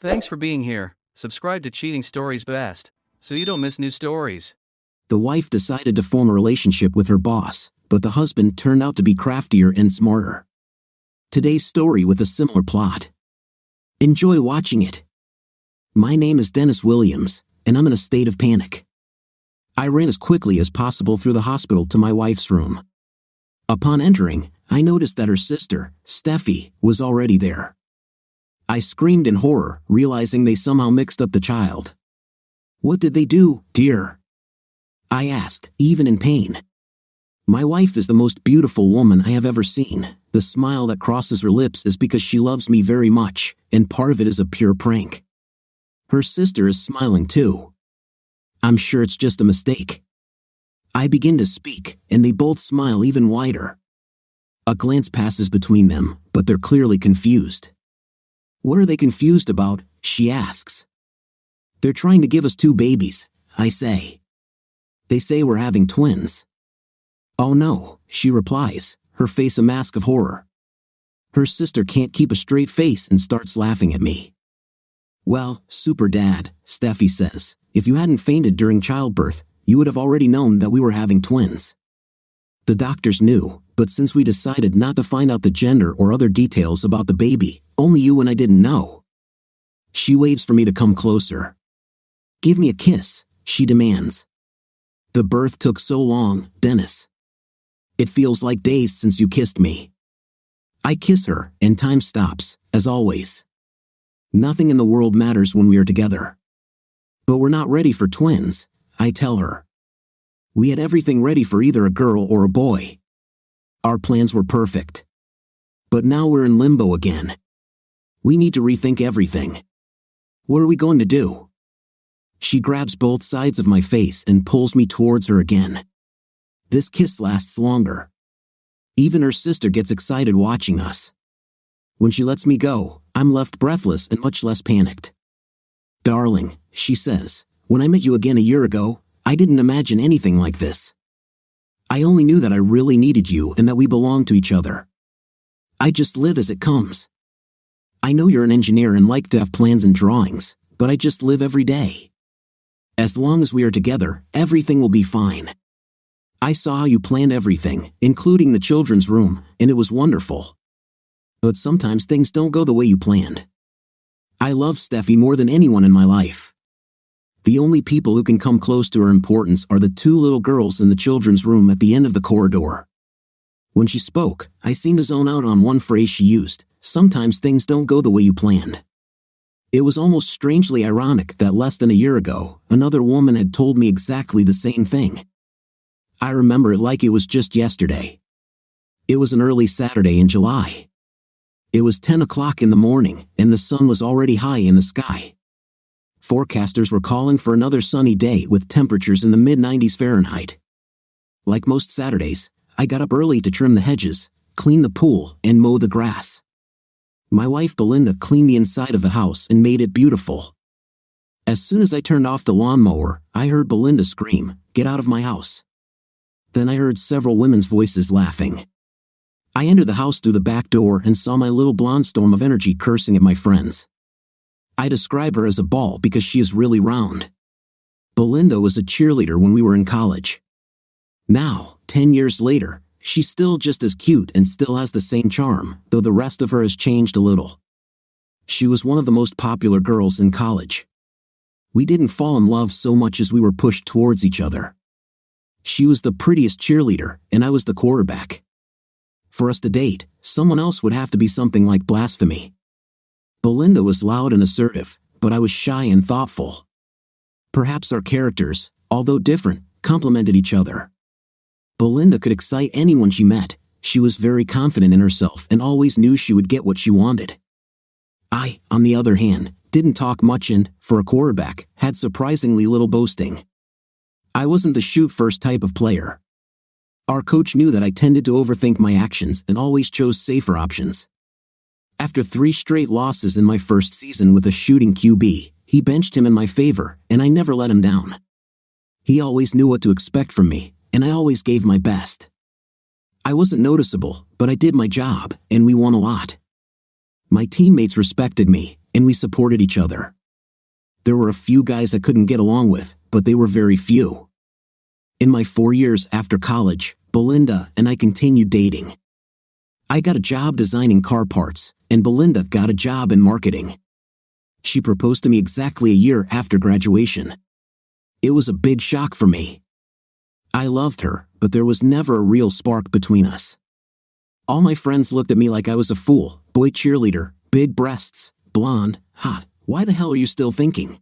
Thanks for being here. Subscribe to Cheating Stories Best, so you don't miss new stories. The wife decided to form a relationship with her boss, but the husband turned out to be craftier and smarter. Today's story with a similar plot. Enjoy watching it. My name is Dennis Williams, and I'm in a state of panic. I ran as quickly as possible through the hospital to my wife's room. Upon entering, I noticed that her sister, Steffi, was already there. I screamed in horror, realizing they somehow mixed up the child. "What did they do, dear?" I asked, even in pain. My wife is the most beautiful woman I have ever seen. The smile that crosses her lips is because she loves me very much, and part of it is a pure prank. Her sister is smiling too. I'm sure it's just a mistake. I begin to speak, and they both smile even wider. A glance passes between them, but they're clearly confused. "What are they confused about?" she asks. "They're trying to give us 2 babies, I say. They say we're having twins." "Oh no," she replies, her face a mask of horror. Her sister can't keep a straight face and starts laughing at me. "Well, super dad," Steffi says, "if you hadn't fainted during childbirth, you would have already known that we were having twins." The doctors knew, but since we decided not to find out the gender or other details about the baby, only you and I didn't know. She waves for me to come closer. "Give me a kiss," she demands. "The birth took so long, Dennis. It feels like days since you kissed me." I kiss her, and time stops, as always. Nothing in the world matters when we are together. "But we're not ready for twins," I tell her. "We had everything ready for either a girl or a boy. Our plans were perfect. But now we're in limbo again. We need to rethink everything. What are we going to do?" She grabs both sides of my face and pulls me towards her again. This kiss lasts longer. Even her sister gets excited watching us. When she lets me go, I'm left breathless and much less panicked. "Darling," she says, "when I met you again a year ago, I didn't imagine anything like this. I only knew that I really needed you and that we belonged to each other. I just live as it comes. I know you're an engineer and like to have plans and drawings, but I just live every day. As long as we are together, everything will be fine. I saw how you planned everything, including the children's room, and it was wonderful. But sometimes things don't go the way you planned. I love Steffi more than anyone in my life. The only people who can come close to her importance are the 2 little girls in the children's room at the end of the corridor." When she spoke, I seemed to zone out on one phrase she used: "Sometimes things don't go the way you planned." It was almost strangely ironic that less than a year ago, another woman had told me exactly the same thing. I remember it like it was just yesterday. It was an early Saturday in July. It was 10 o'clock in the morning, and the sun was already high in the sky. Forecasters were calling for another sunny day with temperatures in the mid-90s Fahrenheit. Like most Saturdays, I got up early to trim the hedges, clean the pool, and mow the grass. My wife Belinda cleaned the inside of the house and made it beautiful. As soon as I turned off the lawnmower, I heard Belinda scream, "Get out of my house." Then I heard several women's voices laughing. I entered the house through the back door and saw my little blonde storm of energy cursing at my friends. I describe her as a ball because she is really round. Belinda was a cheerleader when we were in college. Now, 10 years later, she's still just as cute and still has the same charm, though the rest of her has changed a little. She was one of the most popular girls in college. We didn't fall in love so much as we were pushed towards each other. She was the prettiest cheerleader, and I was the quarterback. For us to date, someone else would have to be something like blasphemy. Belinda was loud and assertive, but I was shy and thoughtful. Perhaps our characters, although different, complemented each other. Belinda could excite anyone she met. She was very confident in herself and always knew she would get what she wanted. I, on the other hand, didn't talk much and, for a quarterback, had surprisingly little boasting. I wasn't the shoot-first type of player. Our coach knew that I tended to overthink my actions and always chose safer options. After 3 straight losses in my first season with a shooting QB, he benched him in my favor, and I never let him down. He always knew what to expect from me, and I always gave my best. I wasn't noticeable, but I did my job, and we won a lot. My teammates respected me, and we supported each other. There were a few guys I couldn't get along with, but they were very few. In my 4 years after college, Belinda and I continued dating. I got a job designing car parts, and Belinda got a job in marketing. She proposed to me exactly a year after graduation. It was a big shock for me. I loved her, but there was never a real spark between us. All my friends looked at me like I was a fool, boy cheerleader, big breasts, blonde, hot. Why the hell are you still thinking?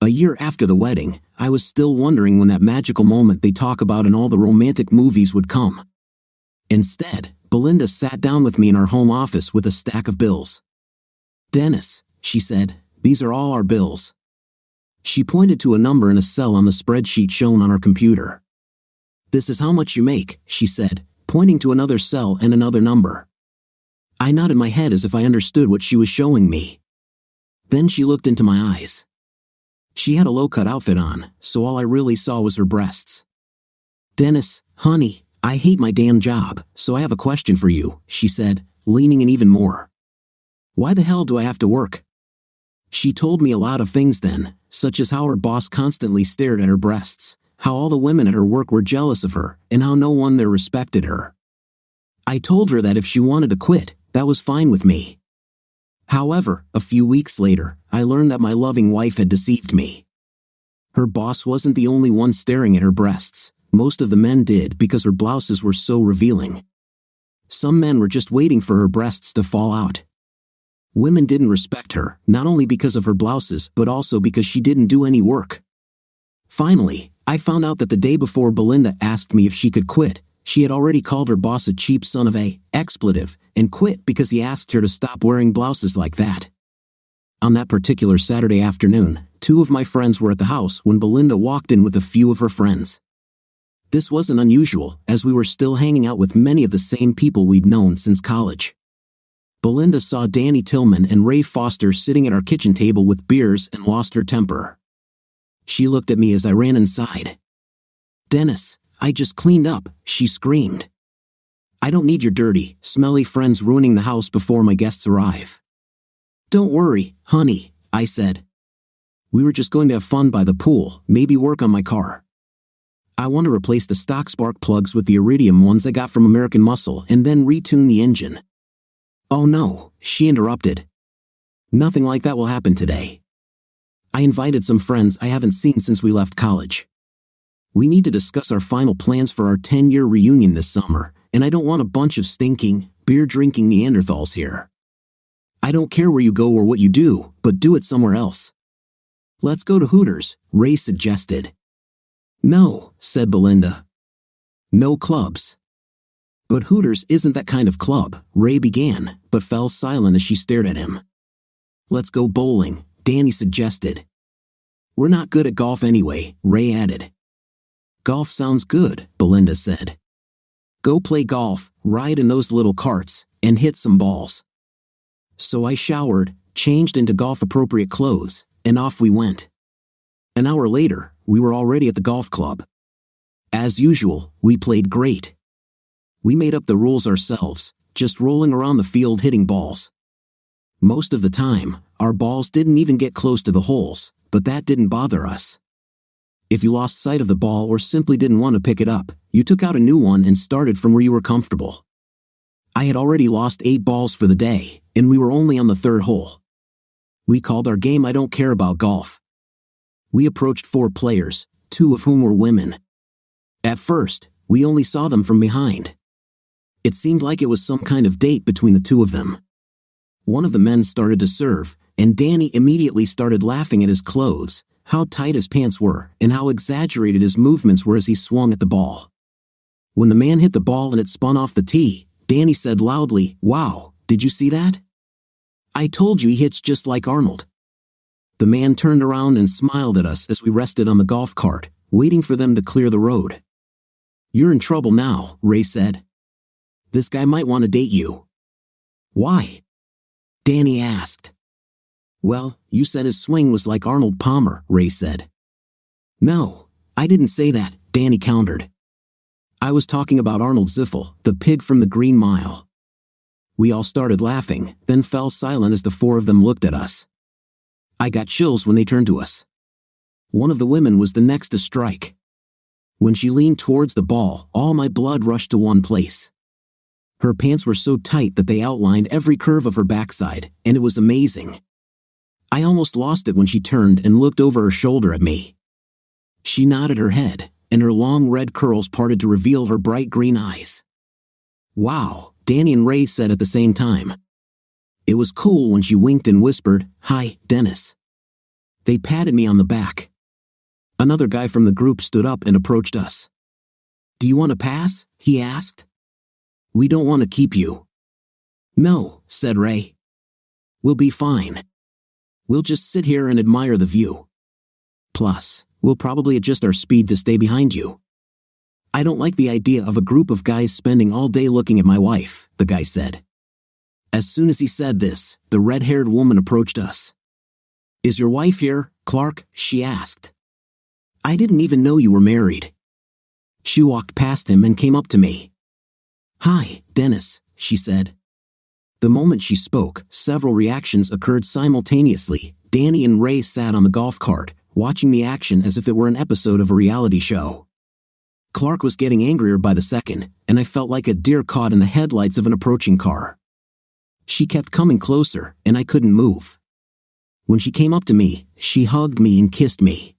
A year after the wedding, I was still wondering when that magical moment they talk about in all the romantic movies would come. Instead, Belinda sat down with me in our home office with a stack of bills. "Dennis," she said, "these are all our bills." She pointed to a number in a cell on the spreadsheet shown on our computer. "This is how much you make," she said, pointing to another cell and another number. I nodded my head as if I understood what she was showing me. Then she looked into my eyes. She had a low-cut outfit on, so all I really saw was her breasts. "Dennis, honey, I hate my damn job, so I have a question for you," she said, leaning in even more. "Why the hell do I have to work?" She told me a lot of things then, such as how her boss constantly stared at her breasts, how all the women at her work were jealous of her, and how no one there respected her. I told her that if she wanted to quit, that was fine with me. However, a few weeks later, I learned that my loving wife had deceived me. Her boss wasn't the only one staring at her breasts. Most of the men did because her blouses were so revealing. Some men were just waiting for her breasts to fall out. Women didn't respect her, not only because of her blouses but also because she didn't do any work. Finally, I found out that the day before Belinda asked me if she could quit, she had already called her boss a cheap son of a expletive and quit because he asked her to stop wearing blouses like that. On that particular Saturday afternoon, 2 of my friends were at the house when Belinda walked in with a few of her friends. This wasn't unusual, as we were still hanging out with many of the same people we'd known since college. Belinda saw Danny Tillman and Ray Foster sitting at our kitchen table with beers and lost her temper. She looked at me as I ran inside. "Dennis, I just cleaned up," she screamed. "I don't need your dirty, smelly friends ruining the house before my guests arrive." "Don't worry, honey," I said. "We were just going to have fun by the pool, maybe work on my car. I want to replace the stock spark plugs with the iridium ones I got from American Muscle and then retune the engine." "Oh no," she interrupted. "Nothing like that will happen today. I invited some friends I haven't seen since we left college. We need to discuss our final plans for our 10-year reunion this summer, and I don't want a bunch of stinking, beer-drinking Neanderthals here. I don't care where you go or what you do, but do it somewhere else." "Let's go to Hooters," Ray suggested. "No," said Belinda. "No clubs." "But Hooters isn't that kind of club," Ray began, but fell silent as she stared at him. "Let's go bowling," Danny suggested. "We're not good at golf anyway," Ray added. "Golf sounds good," Belinda said. "Go play golf, ride in those little carts, and hit some balls." So I showered, changed into golf-appropriate clothes, and off we went. An hour later, we were already at the golf club. As usual, we played great. We made up the rules ourselves, just rolling around the field hitting balls. Most of the time, our balls didn't even get close to the holes, but that didn't bother us. If you lost sight of the ball or simply didn't want to pick it up, you took out a new one and started from where you were comfortable. I had already lost 8 balls for the day, and we were only on the 3rd hole. We called our game "I Don't Care About Golf." We approached 4 players, 2 of whom were women. At first, we only saw them from behind. It seemed like it was some kind of date between the 2 of them. One of the men started to serve, and Danny immediately started laughing at his clothes, how tight his pants were, and how exaggerated his movements were as he swung at the ball. When the man hit the ball and it spun off the tee, Danny said loudly, "Wow, did you see that? I told you he hits just like Arnold." The man turned around and smiled at us as we rested on the golf cart, waiting for them to clear the road. "You're in trouble now," Ray said. "This guy might want to date you." "Why?" Danny asked. "Well, you said his swing was like Arnold Palmer," Ray said. "No, I didn't say that," Danny countered. "I was talking about Arnold Ziffel, the pig from the Green Mile." We all started laughing, then fell silent as the four of them looked at us. I got chills when they turned to us. One of the women was the next to strike. When she leaned towards the ball, all my blood rushed to one place. Her pants were so tight that they outlined every curve of her backside, and it was amazing. I almost lost it when she turned and looked over her shoulder at me. She nodded her head, and her long red curls parted to reveal her bright green eyes. Wow, Danny and Ray said at the same time. It was cool when she winked and whispered, "Hi, Dennis." They patted me on the back. Another guy from the group stood up and approached us. "Do you want to pass?" he asked. "We don't want to keep you." "No," said Ray. "We'll be fine. We'll just sit here and admire the view. Plus, we'll probably adjust our speed to stay behind you." "I don't like the idea of a group of guys spending all day looking at my wife," the guy said. As soon as he said this, the red-haired woman approached us. "Is your wife here, Clark?" she asked. "I didn't even know you were married." She walked past him and came up to me. "Hi, Dennis," she said. The moment she spoke, several reactions occurred simultaneously. Danny and Ray sat on the golf cart, watching the action as if it were an episode of a reality show. Clark was getting angrier by the second, and I felt like a deer caught in the headlights of an approaching car. She kept coming closer, and I couldn't move. When she came up to me, she hugged me and kissed me.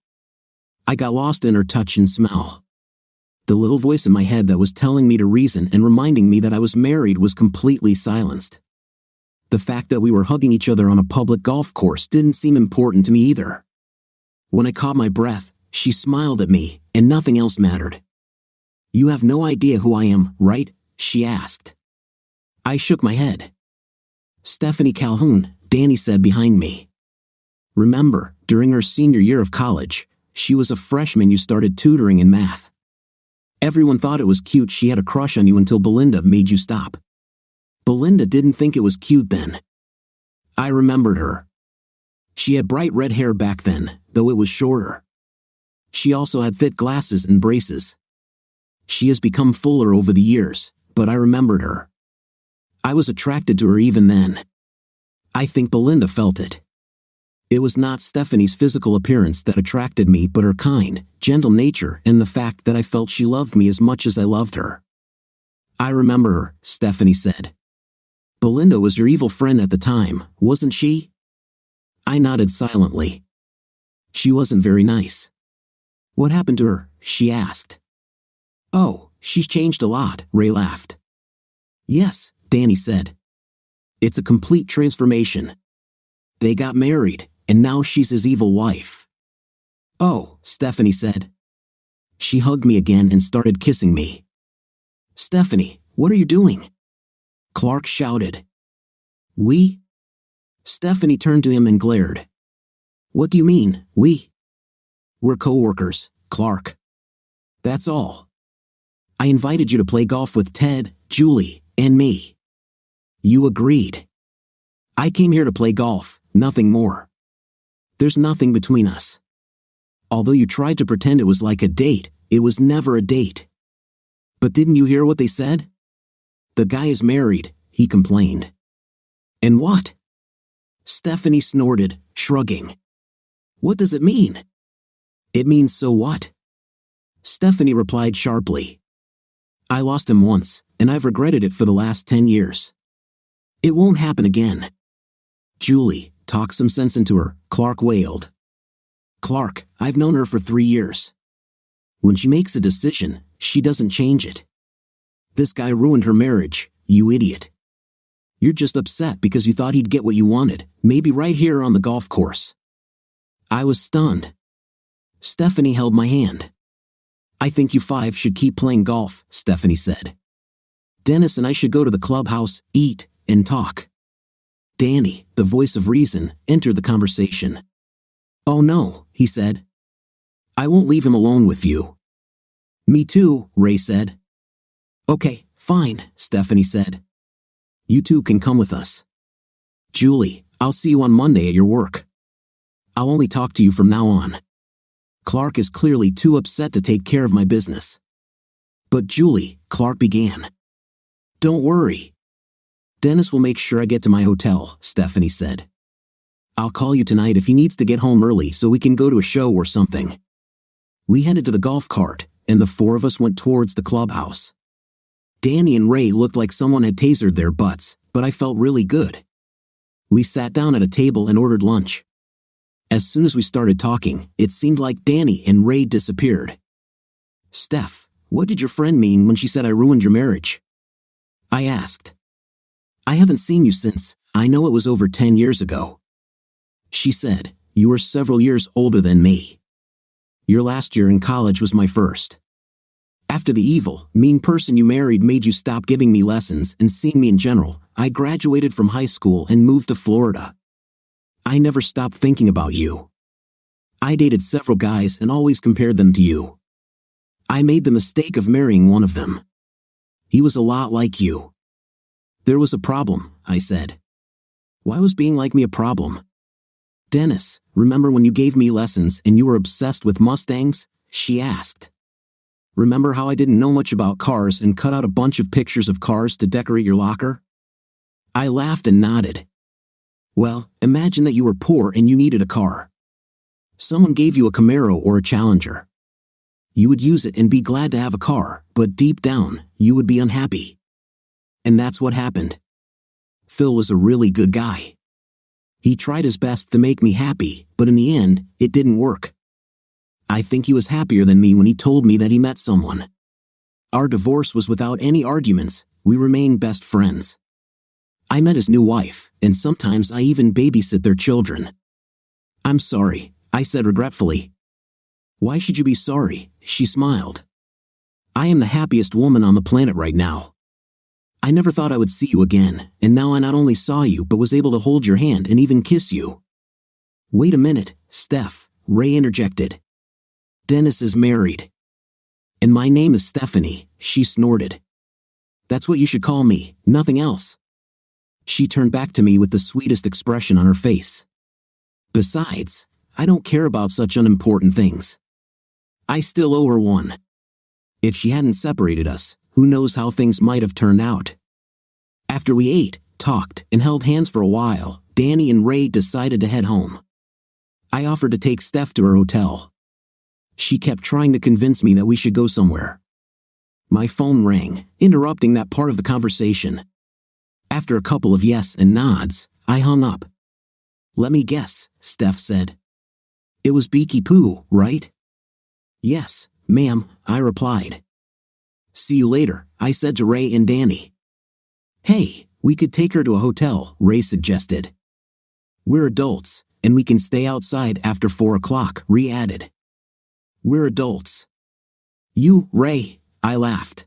I got lost in her touch and smell. The little voice in my head that was telling me to reason and reminding me that I was married was completely silenced. The fact that we were hugging each other on a public golf course didn't seem important to me either. When I caught my breath, she smiled at me, and nothing else mattered. "You have no idea who I am, right?" she asked. I shook my head. "Stephanie Calhoun," Danny said behind me. "Remember, during her senior year of college, she was a freshman you started tutoring in math. Everyone thought it was cute she had a crush on you until Belinda made you stop. Belinda didn't think it was cute then." I remembered her. She had bright red hair back then, though it was shorter. She also had thick glasses and braces. She has become fuller over the years, but I remembered her. I was attracted to her even then. I think Belinda felt it. It was not Stephanie's physical appearance that attracted me, but her kind, gentle nature and the fact that I felt she loved me as much as I loved her. "I remember her," Stephanie said. "Belinda was your evil friend at the time, wasn't she?" I nodded silently. "She wasn't very nice." "What happened to her?" she asked. "Oh, she's changed a lot," Ray laughed. "Yes," Danny said. "It's a complete transformation. They got married, and now she's his evil wife." "Oh," Stephanie said. She hugged me again and started kissing me. "Stephanie, what are you doing?" Clark shouted. "We?" Stephanie turned to him and glared. "What do you mean, we?" "We're co-workers, Clark. That's all. I invited you to play golf with Ted, Julie, and me. You agreed. I came here to play golf, nothing more. There's nothing between us. Although you tried to pretend it was like a date, it was never a date." "But didn't you hear what they said?" "The guy is married," he complained. "And what?" Stephanie snorted, shrugging. "What does it mean?" "It means so what?" Stephanie replied sharply. "I lost him once, and I've regretted it for the last 10 years. It won't happen again." "Julie, talk some sense into her," Clark wailed. "Clark, I've known her for 3 years. When she makes a decision, she doesn't change it. This guy ruined her marriage, you idiot. You're just upset because you thought he'd get what you wanted, maybe right here on the golf course." I was stunned. Stephanie held my hand. "I think you five should keep playing golf," Stephanie said. "Dennis and I should go to the clubhouse, eat, and talk." Danny, the voice of reason, entered the conversation. "Oh no," he said. "I won't leave him alone with you." "Me too," Ray said. "Okay, fine," Stephanie said. "You two can come with us. Julie, I'll see you on Monday at your work. I'll only talk to you from now on. Clark is clearly too upset to take care of my business." "But Julie," Clark began. "Don't worry. Dennis will make sure I get to my hotel, Stephanie said. I'll call you tonight if he needs to get home early so we can go to a show or something. We headed to the golf cart, and the four of us went towards the clubhouse. Danny and Ray looked like someone had tasered their butts, but I felt really good. We sat down at a table and ordered lunch. As soon as we started talking, it seemed like Danny and Ray disappeared. Steph, what did your friend mean when she said I ruined your marriage? I asked. I haven't seen you since, I know it was over 10 years ago. She said, you were several years older than me. Your last year in college was my first. After the evil, mean person you married made you stop giving me lessons and seeing me in general, I graduated from high school and moved to Florida. I never stopped thinking about you. I dated several guys and always compared them to you. I made the mistake of marrying one of them. He was a lot like you. There was a problem, I said. Why was being like me a problem? Dennis, remember when you gave me lessons and you were obsessed with Mustangs? She asked. Remember how I didn't know much about cars and cut out a bunch of pictures of cars to decorate your locker? I laughed and nodded. Well, imagine that you were poor and you needed a car. Someone gave you a Camaro or a Challenger. You would use it and be glad to have a car, but deep down, you would be unhappy. And that's what happened. Phil was a really good guy. He tried his best to make me happy, but in the end, it didn't work. I think he was happier than me when he told me that he met someone. Our divorce was without any arguments, we remained best friends. I met his new wife, and sometimes I even babysit their children. I'm sorry, I said regretfully. Why should you be sorry? She smiled. I am the happiest woman on the planet right now. I never thought I would see you again, and now I not only saw you but was able to hold your hand and even kiss you. Wait a minute, Steph, Ray interjected. Dennis is married. And my name is Stephanie, she snorted. That's what you should call me, nothing else. She turned back to me with the sweetest expression on her face. Besides, I don't care about such unimportant things. I still owe her one. If she hadn't separated us, who knows how things might have turned out. After we ate, talked, and held hands for a while, Danny and Ray decided to head home. I offered to take Steph to her hotel. She kept trying to convince me that we should go somewhere. My phone rang, interrupting that part of the conversation. After a couple of yes and nods, I hung up. Let me guess, Steph said. It was Beaky Poo, right? Yes, ma'am, I replied. See you later, I said to Ray and Danny. Hey, we could take her to a hotel, Ray suggested. We're adults, and we can stay outside after 4 o'clock, Ray added. We're adults. You, Ray, I laughed.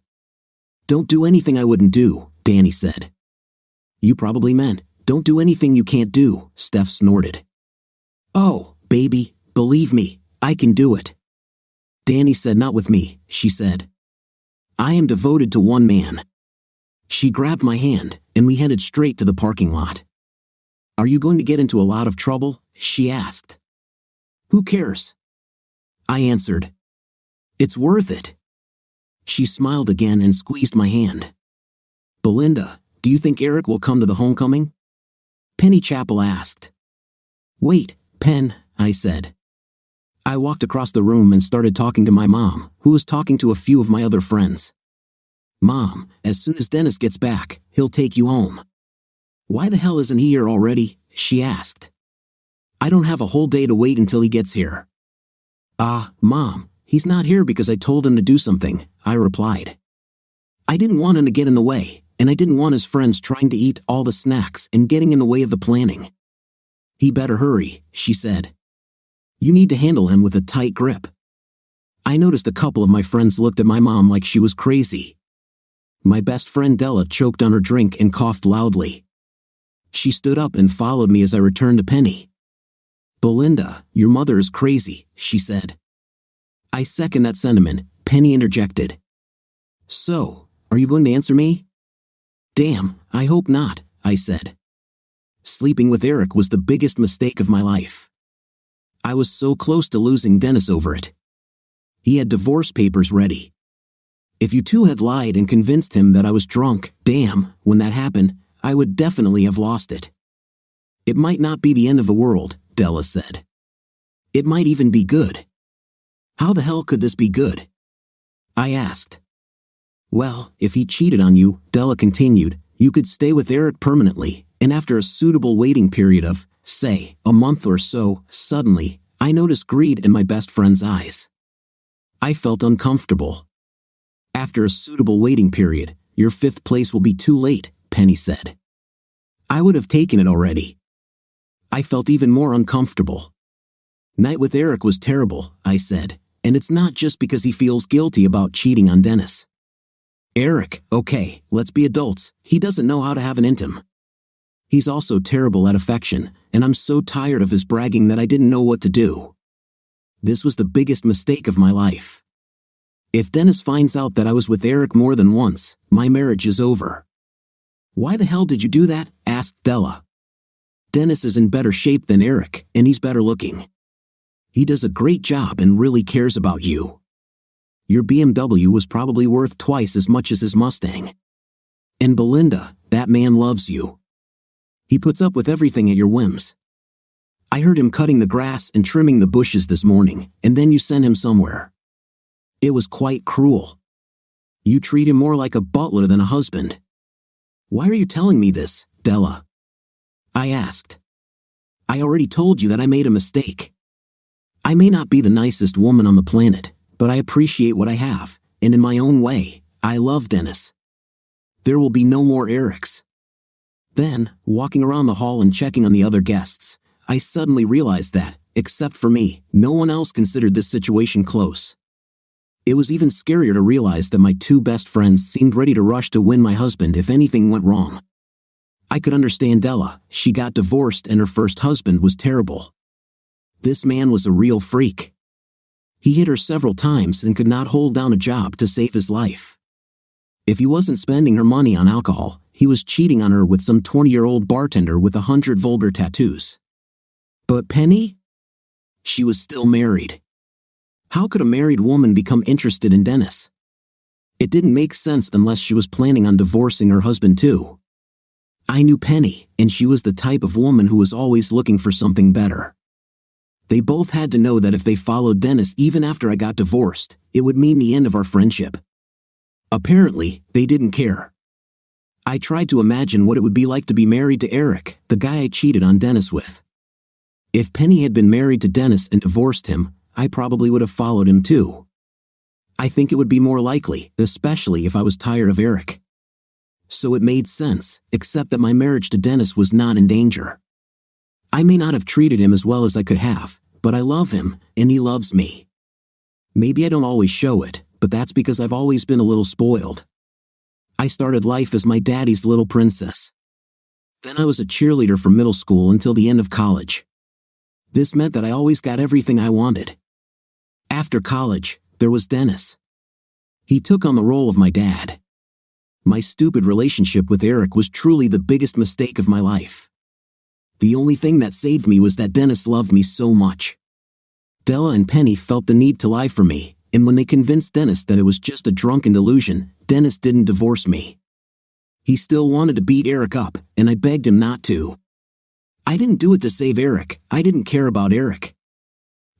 Don't do anything I wouldn't do, Danny said. You probably meant, don't do anything you can't do, Steph snorted. Oh, baby, believe me, I can do it. Danny said not with me, she said. I am devoted to one man. She grabbed my hand, and we headed straight to the parking lot. Are you going to get into a lot of trouble? She asked. Who cares? I answered. It's worth it. She smiled again and squeezed my hand. Belinda, do you think Eric will come to the homecoming? Penny Chapel asked. Wait, Pen, I said. I walked across the room and started talking to my mom, who was talking to a few of my other friends. Mom, as soon as Dennis gets back, he'll take you home. Why the hell isn't he here already? She asked. I don't have a whole day to wait until he gets here. Mom, he's not here because I told him to do something, I replied. I didn't want him to get in the way, and I didn't want his friends trying to eat all the snacks and getting in the way of the planning. He better hurry, she said. You need to handle him with a tight grip. I noticed a couple of my friends looked at my mom like she was crazy. My best friend Della choked on her drink and coughed loudly. She stood up and followed me as I returned to Penny. Belinda, your mother is crazy, she said. I second that sentiment, Penny interjected. So, are you going to answer me? Damn, I hope not, I said. Sleeping with Eric was the biggest mistake of my life. I was so close to losing Dennis over it. He had divorce papers ready. If you two had lied and convinced him that I was drunk, damn, when that happened, I would definitely have lost it. It might not be the end of the world, Della said. It might even be good. How the hell could this be good? I asked. Well, if he cheated on you, Della continued, you could stay with Eric permanently, and after a suitable waiting period of, say, a month or so, suddenly, I noticed greed in my best friend's eyes. I felt uncomfortable. After a suitable waiting period, your 5th place will be too late, Penny said. I would have taken it already. I felt even more uncomfortable. Night with Eric was terrible, I said, and it's not just because he feels guilty about cheating on Dennis. Eric, okay, let's be adults, he doesn't know how to have an intim. He's also terrible at affection, and I'm so tired of his bragging that I didn't know what to do. This was the biggest mistake of my life. If Dennis finds out that I was with Eric more than once, my marriage is over. Why the hell did you do that? Asked Della. Dennis is in better shape than Eric, and he's better looking. He does a great job and really cares about you. Your BMW was probably worth twice as much as his Mustang. And Belinda, that man loves you. He puts up with everything at your whims. I heard him cutting the grass and trimming the bushes this morning, and then you sent him somewhere. It was quite cruel. You treat him more like a butler than a husband. Why are you telling me this, Della? I asked. I already told you that I made a mistake. I may not be the nicest woman on the planet, but I appreciate what I have, and in my own way, I love Dennis. There will be no more Erics. Then, walking around the hall and checking on the other guests, I suddenly realized that, except for me, no one else considered this situation close. It was even scarier to realize that my 2 best friends seemed ready to rush to win my husband if anything went wrong. I could understand Della. She got divorced and her first husband was terrible. This man was a real freak. He hit her several times and could not hold down a job to save his life. If he wasn't spending her money on alcohol, he was cheating on her with some 20-year-old bartender with 100 vulgar tattoos. But Penny? She was still married. How could a married woman become interested in Dennis? It didn't make sense unless she was planning on divorcing her husband too. I knew Penny, and she was the type of woman who was always looking for something better. They both had to know that if they followed Dennis even after I got divorced, it would mean the end of our friendship. Apparently, they didn't care. I tried to imagine what it would be like to be married to Eric, the guy I cheated on Dennis with. If Penny had been married to Dennis and divorced him, I probably would have followed him too. I think it would be more likely, especially if I was tired of Eric. So it made sense, except that my marriage to Dennis was not in danger. I may not have treated him as well as I could have, but I love him, and he loves me. Maybe I don't always show it, but that's because I've always been a little spoiled. I started life as my daddy's little princess. Then I was a cheerleader from middle school until the end of college. This meant that I always got everything I wanted. After college, there was Dennis. He took on the role of my dad. My stupid relationship with Eric was truly the biggest mistake of my life. The only thing that saved me was that Dennis loved me so much. Della and Penny felt the need to lie for me, and when they convinced Dennis that it was just a drunken delusion, Dennis didn't divorce me. He still wanted to beat Eric up, and I begged him not to. I didn't do it to save Eric. I didn't care about Eric.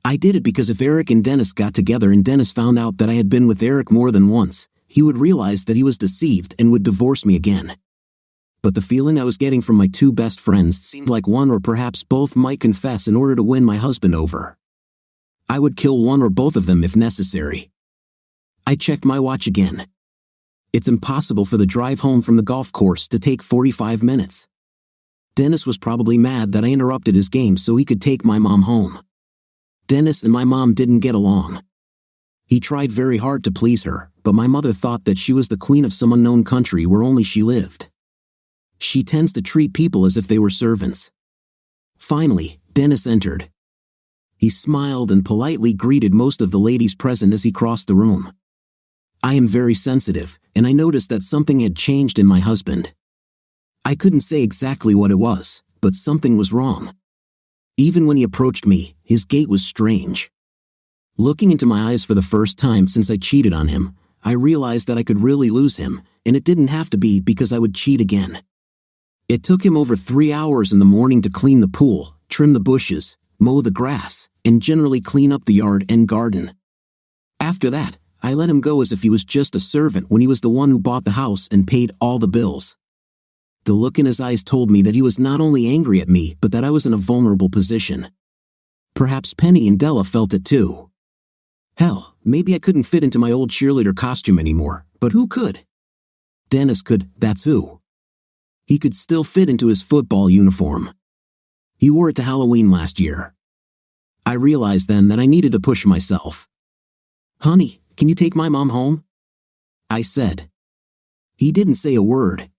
I did it because if Eric and Dennis got together and Dennis found out that I had been with Eric more than once, he would realize that he was deceived and would divorce me again. But the feeling I was getting from my 2 best friends seemed like one or perhaps both might confess in order to win my husband over. I would kill one or both of them if necessary. I checked my watch again. It's impossible for the drive home from the golf course to take 45 minutes. Dennis was probably mad that I interrupted his game so he could take my mom home. Dennis and my mom didn't get along. He tried very hard to please her, but my mother thought that she was the queen of some unknown country where only she lived. She tends to treat people as if they were servants. Finally, Dennis entered. He smiled and politely greeted most of the ladies present as he crossed the room. I am very sensitive, and I noticed that something had changed in my husband. I couldn't say exactly what it was, but something was wrong. Even when he approached me, his gait was strange. Looking into my eyes for the first time since I cheated on him, I realized that I could really lose him, and it didn't have to be because I would cheat again. It took him over 3 hours in the morning to clean the pool, trim the bushes, mow the grass, and generally clean up the yard and garden. After that, I let him go as if he was just a servant when he was the one who bought the house and paid all the bills. The look in his eyes told me that he was not only angry at me but that I was in a vulnerable position. Perhaps Penny and Della felt it too. Hell, maybe I couldn't fit into my old cheerleader costume anymore, but who could? Dennis could, that's who. He could still fit into his football uniform. He wore it to Halloween last year. I realized then that I needed to push myself. "Honey, can you take my mom home?" I said. He didn't say a word.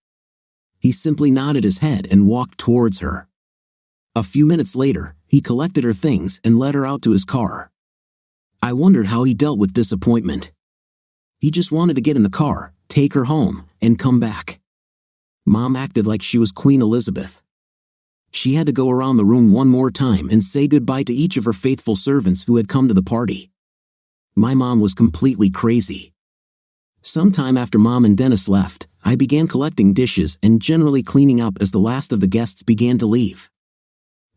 He simply nodded his head and walked towards her. A few minutes later, he collected her things and led her out to his car. I wondered how he dealt with disappointment. He just wanted to get in the car, take her home, and come back. Mom acted like she was Queen Elizabeth. She had to go around the room one more time and say goodbye to each of her faithful servants who had come to the party. My mom was completely crazy. Sometime after Mom and Dennis left, I began collecting dishes and generally cleaning up as the last of the guests began to leave.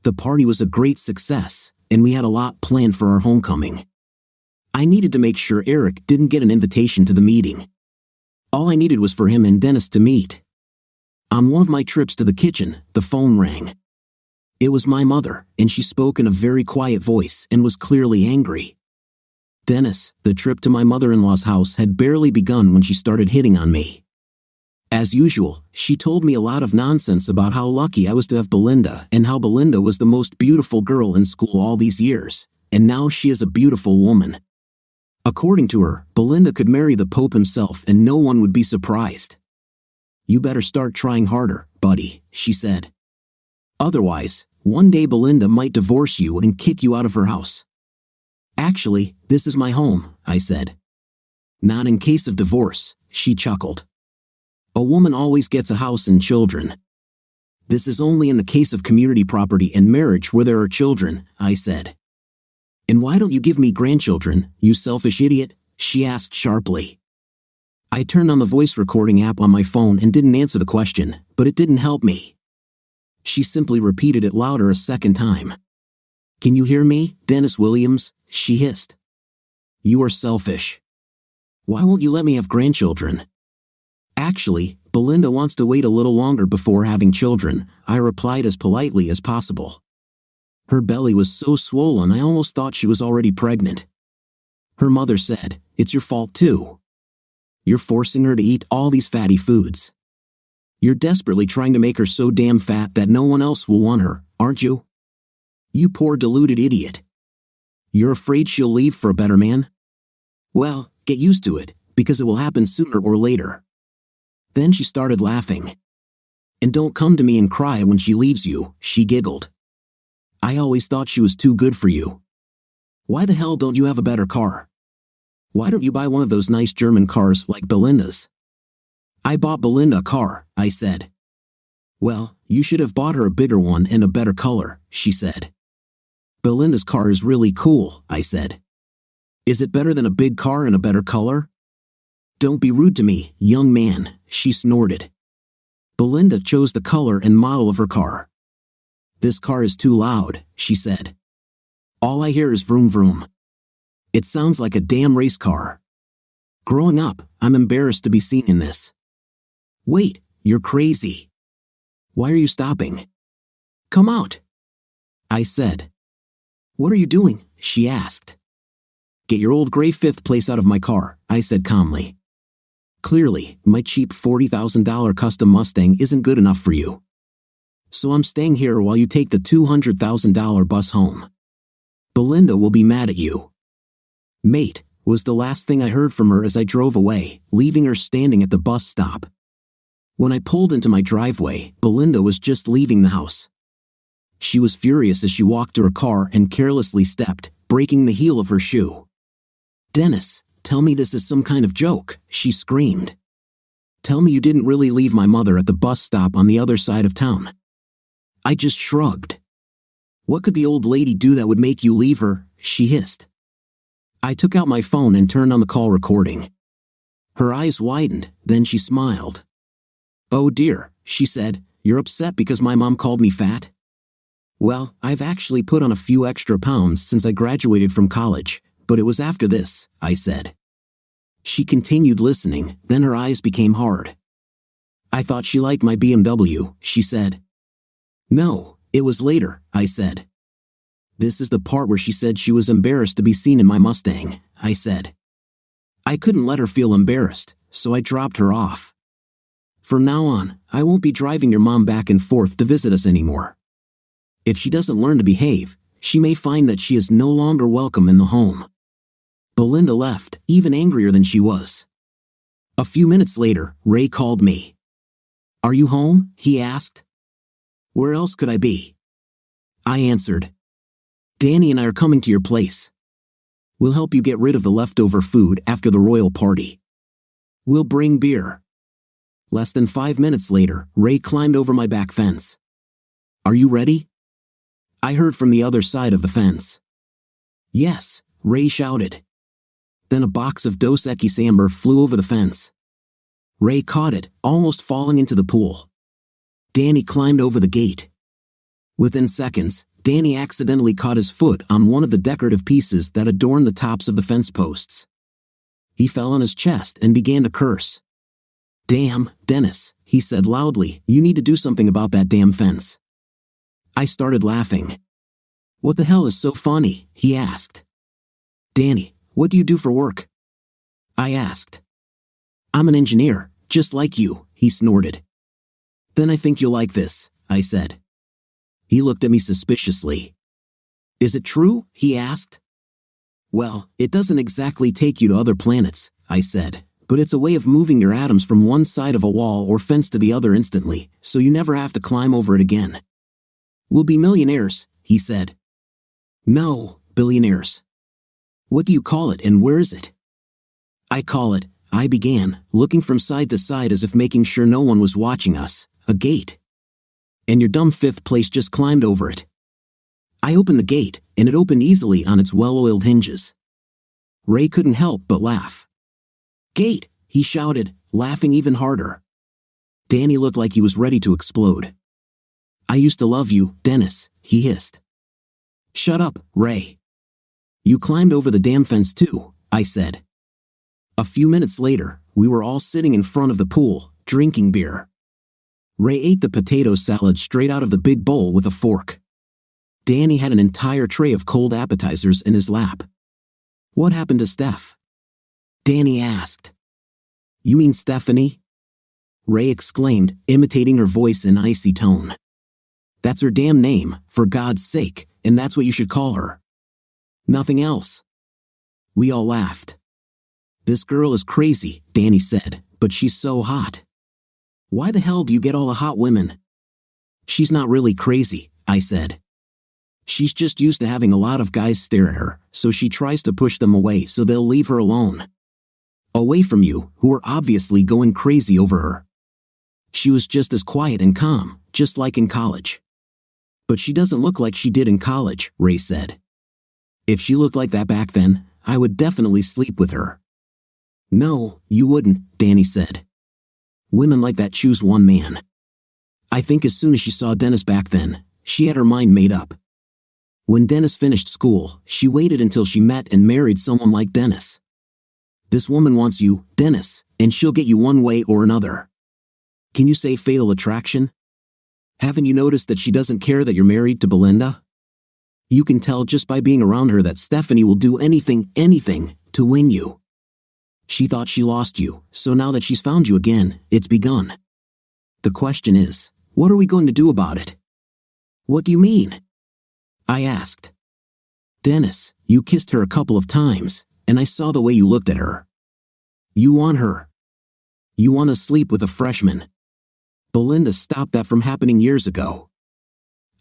The party was a great success, and we had a lot planned for our homecoming. I needed to make sure Eric didn't get an invitation to the meeting. All I needed was for him and Dennis to meet. On one of my trips to the kitchen, the phone rang. It was my mother, and she spoke in a very quiet voice and was clearly angry. Dennis, the trip to my mother-in-law's house had barely begun when she started hitting on me. As usual, she told me a lot of nonsense about how lucky I was to have Belinda and how Belinda was the most beautiful girl in school all these years, and now she is a beautiful woman. According to her, Belinda could marry the Pope himself and no one would be surprised. "You better start trying harder, buddy," she said. "Otherwise, one day Belinda might divorce you and kick you out of her house." "Actually, this is my home," I said. "Not in case of divorce," she chuckled. "A woman always gets a house and children." "This is only in the case of community property and marriage where there are children," I said. "And why don't you give me grandchildren, you selfish idiot?" she asked sharply. I turned on the voice recording app on my phone and didn't answer the question, but it didn't help me. She simply repeated it louder a second time. "Can you hear me, Dennis Williams?" she hissed. "You are selfish. Why won't you let me have grandchildren?" "Actually, Belinda wants to wait a little longer before having children," I replied as politely as possible. Her belly was so swollen I almost thought she was already pregnant. Her mother said, "It's your fault too. You're forcing her to eat all these fatty foods. You're desperately trying to make her so damn fat that no one else will want her, aren't you? You poor deluded idiot. You're afraid she'll leave for a better man? Well, get used to it, because it will happen sooner or later." Then she started laughing. "And don't come to me and cry when she leaves you," she giggled. "I always thought she was too good for you. Why the hell don't you have a better car? Why don't you buy one of those nice German cars like Belinda's?" "I bought Belinda a car," I said. "Well, you should have bought her a bigger one and a better color," she said. "Belinda's car is really cool," I said. "Is it better than a big car and a better color?" "Don't be rude to me, young man," she snorted. "Belinda chose the color and model of her car." "This car is too loud," she said. "All I hear is vroom vroom. It sounds like a damn race car. Growing up, I'm embarrassed to be seen in this." "Wait, you're crazy. Why are you stopping? Come out," I said. "What are you doing?" she asked. "Get your old gray fifth place out of my car," I said calmly. "Clearly, my cheap $40,000 custom Mustang isn't good enough for you. So I'm staying here while you take the $200,000 bus home. Belinda will be mad at you." "Mate," was the last thing I heard from her as I drove away, leaving her standing at the bus stop. When I pulled into my driveway, Belinda was just leaving the house. She was furious as she walked to her car and carelessly stepped, breaking the heel of her shoe. "Dennis, tell me this is some kind of joke," she screamed. "Tell me you didn't really leave my mother at the bus stop on the other side of town." I just shrugged. "What could the old lady do that would make you leave her?" she hissed. I took out my phone and turned on the call recording. Her eyes widened, then she smiled. "Oh dear," she said, you're upset because my mom called me fat? Well, I've actually put on a few extra pounds since I graduated from college, but it was after this, I said. She continued listening, then her eyes became hard. I thought she liked my BMW, she said. No, it was later, I said. This is the part where she said she was embarrassed to be seen in my Mustang, I said. I couldn't let her feel embarrassed, so I dropped her off. From now on, I won't be driving your mom back and forth to visit us anymore. If she doesn't learn to behave, she may find that she is no longer welcome in the home. Belinda left, even angrier than she was. A few minutes later, Ray called me. Are you home? He asked. Where else could I be? I answered. Danny and I are coming to your place. We'll help you get rid of the leftover food after the royal party. We'll bring beer. Less than 5 minutes later, Ray climbed over my back fence. Are you ready? I heard from the other side of the fence. Yes, Ray shouted. Then a box of Dos Equis amber flew over the fence. Ray caught it, almost falling into the pool. Danny climbed over the gate. Within seconds, Danny accidentally caught his foot on one of the decorative pieces that adorned the tops of the fence posts. He fell on his chest and began to curse. Damn, Dennis, he said loudly, you need to do something about that damn fence. I started laughing. What the hell is so funny? He asked. Danny, what do you do for work? I asked. I'm an engineer, just like you, he snorted. Then I think you'll like this, I said. He looked at me suspiciously. Is it true? He asked. Well, it doesn't exactly take you to other planets, I said, but it's a way of moving your atoms from one side of a wall or fence to the other instantly, so you never have to climb over it again. We'll be millionaires, he said. No, billionaires. What do you call it and where is it? I call it, I began, looking from side to side as if making sure no one was watching us, a gate. And your dumb fifth place just climbed over it. I opened the gate, and it opened easily on its well-oiled hinges. Ray couldn't help but laugh. Gate, he shouted, laughing even harder. Danny looked like he was ready to explode. I used to love you, Dennis, he hissed. Shut up, Ray. You climbed over the damn fence too, I said. A few minutes later, we were all sitting in front of the pool, drinking beer. Ray ate the potato salad straight out of the big bowl with a fork. Danny had an entire tray of cold appetizers in his lap. What happened to Steph? Danny asked. You mean Stephanie? Ray exclaimed, imitating her voice in icy tone. That's her damn name, for God's sake, and that's what you should call her. Nothing else. We all laughed. This girl is crazy, Danny said, but she's so hot. Why the hell do you get all the hot women? She's not really crazy, I said. She's just used to having a lot of guys stare at her, so she tries to push them away so they'll leave her alone. Away from you, who are obviously going crazy over her. She was just as quiet and calm, just like in college. But she doesn't look like she did in college, Ray said. If she looked like that back then, I would definitely sleep with her. No, you wouldn't, Danny said. Women like that choose one man. I think as soon as she saw Dennis back then, she had her mind made up. When Dennis finished school, she waited until she met and married someone like Dennis. This woman wants you, Dennis, and she'll get you one way or another. Can you say fatal attraction? Haven't you noticed that she doesn't care that you're married to Belinda? You can tell just by being around her that Stephanie will do anything, to win you. She thought she lost you, so now that she's found you again, it's begun. The question is, what are we going to do about it? What do you mean? I asked. Dennis, you kissed her a couple of times, and I saw the way you looked at her. You want her. You want to sleep with a freshman. Belinda stopped that from happening years ago.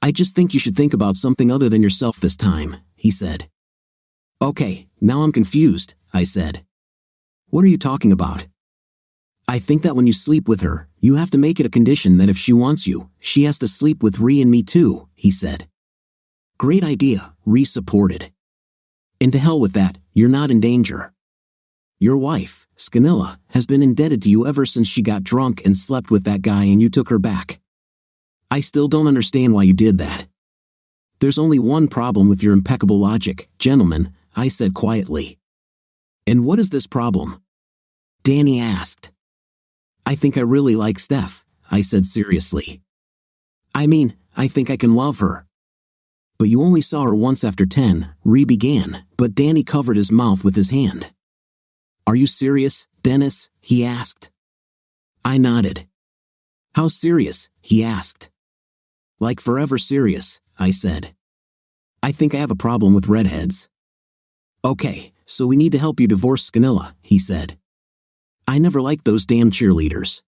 I just think you should think about something other than yourself this time, he said. Okay, now I'm confused, I said. What are you talking about? I think that when you sleep with her, you have to make it a condition that if she wants you, she has to sleep with Ree and me too, he said. Great idea, Ree supported. And to hell with that, you're not in danger. Your wife, Scanilla, has been indebted to you ever since she got drunk and slept with that guy and you took her back. I still don't understand why you did that. There's only one problem with your impeccable logic, gentlemen, I said quietly. And what is this problem? Danny asked. I think I really like Steph, I said seriously. I mean, I think I can love her. But you only saw her once after 10, Ree began, but Danny covered his mouth with his hand. Are you serious, Dennis? He asked. I nodded. How serious? He asked. Like forever serious, I said. I think I have a problem with redheads. Okay, so we need to help you divorce Scanilla, he said. I never liked those damn cheerleaders.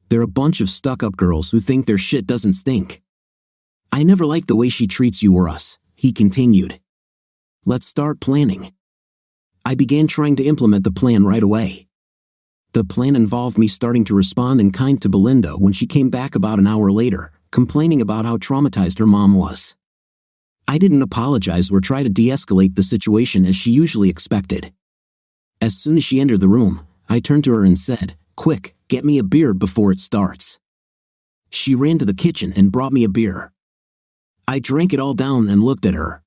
They're a bunch of stuck-up girls who think their shit doesn't stink. I never liked the way she treats you or us, he continued. Let's start planning. I began trying to implement the plan right away. The plan involved me starting to respond in kind to Belinda when she came back about an hour later, complaining about how traumatized her mom was. I didn't apologize or try to de-escalate the situation as she usually expected. As soon as she entered the room, I turned to her and said, Quick, get me a beer before it starts. She ran to the kitchen and brought me a beer. I drank it all down and looked at her.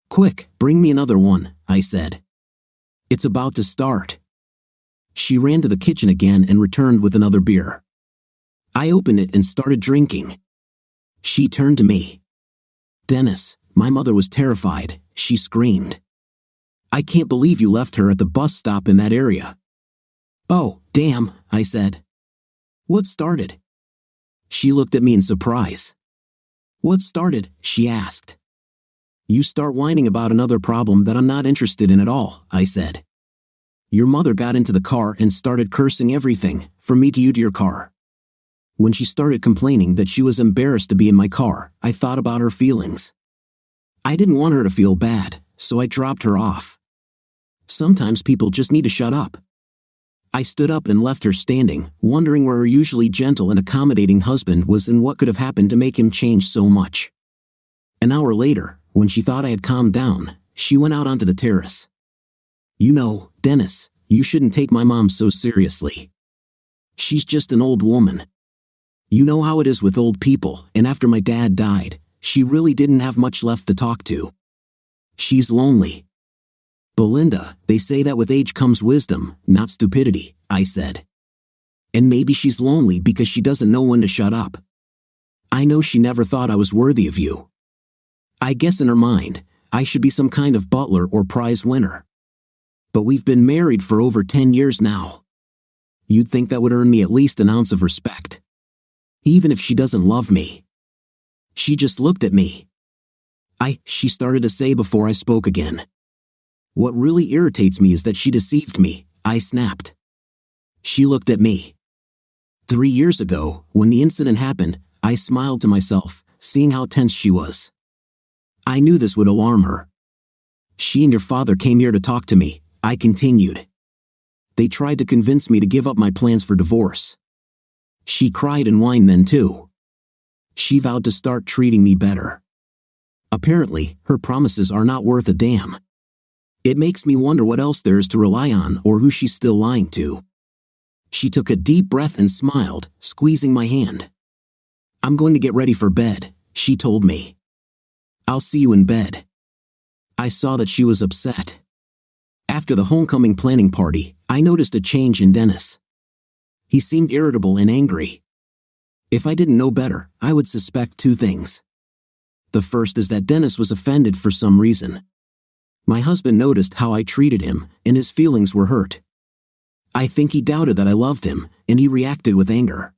Quick, bring me another one, I said. It's about to start. She ran to the kitchen again and returned with another beer. I opened it and started drinking. She turned to me. Dennis, my mother was terrified, she screamed. I can't believe you left her at the bus stop in that area. Oh, damn, I said. What started? She looked at me in surprise. What started? She asked. You start whining about another problem that I'm not interested in at all, I said. Your mother got into the car and started cursing everything, from me to you to your car. When she started complaining that she was embarrassed to be in my car, I thought about her feelings. I didn't want her to feel bad, so I dropped her off. Sometimes people just need to shut up. I stood up and left her standing, wondering where her usually gentle and accommodating husband was and what could have happened to make him change so much. An hour later, when she thought I had calmed down, she went out onto the terrace. You know, Dennis, you shouldn't take my mom so seriously. She's just an old woman. You know how it is with old people, and after my dad died, she really didn't have much left to talk to. She's lonely. Belinda, they say that with age comes wisdom, not stupidity, I said. And maybe she's lonely because she doesn't know when to shut up. I know she never thought I was worthy of you. I guess in her mind, I should be some kind of butler or prize winner. But we've been married for over 10 years now. You'd think that would earn me at least an ounce of respect. Even if she doesn't love me. She just looked at me. She started to say before I spoke again. What really irritates me is that she deceived me, I snapped. She looked at me. 3 years ago, when the incident happened, I smiled to myself, seeing how tense she was. I knew this would alarm her. She and your father came here to talk to me, I continued. They tried to convince me to give up my plans for divorce. She cried and whined then too. She vowed to start treating me better. Apparently, her promises are not worth a damn. It makes me wonder what else there is to rely on or who she's still lying to. She took a deep breath and smiled, squeezing my hand. I'm going to get ready for bed, she told me. I'll see you in bed. I saw that she was upset. After the homecoming planning party, I noticed a change in Dennis. He seemed irritable and angry. If I didn't know better, I would suspect 2 things. The first is that Dennis was offended for some reason. My husband noticed how I treated him, and his feelings were hurt. I think he doubted that I loved him, and he reacted with anger.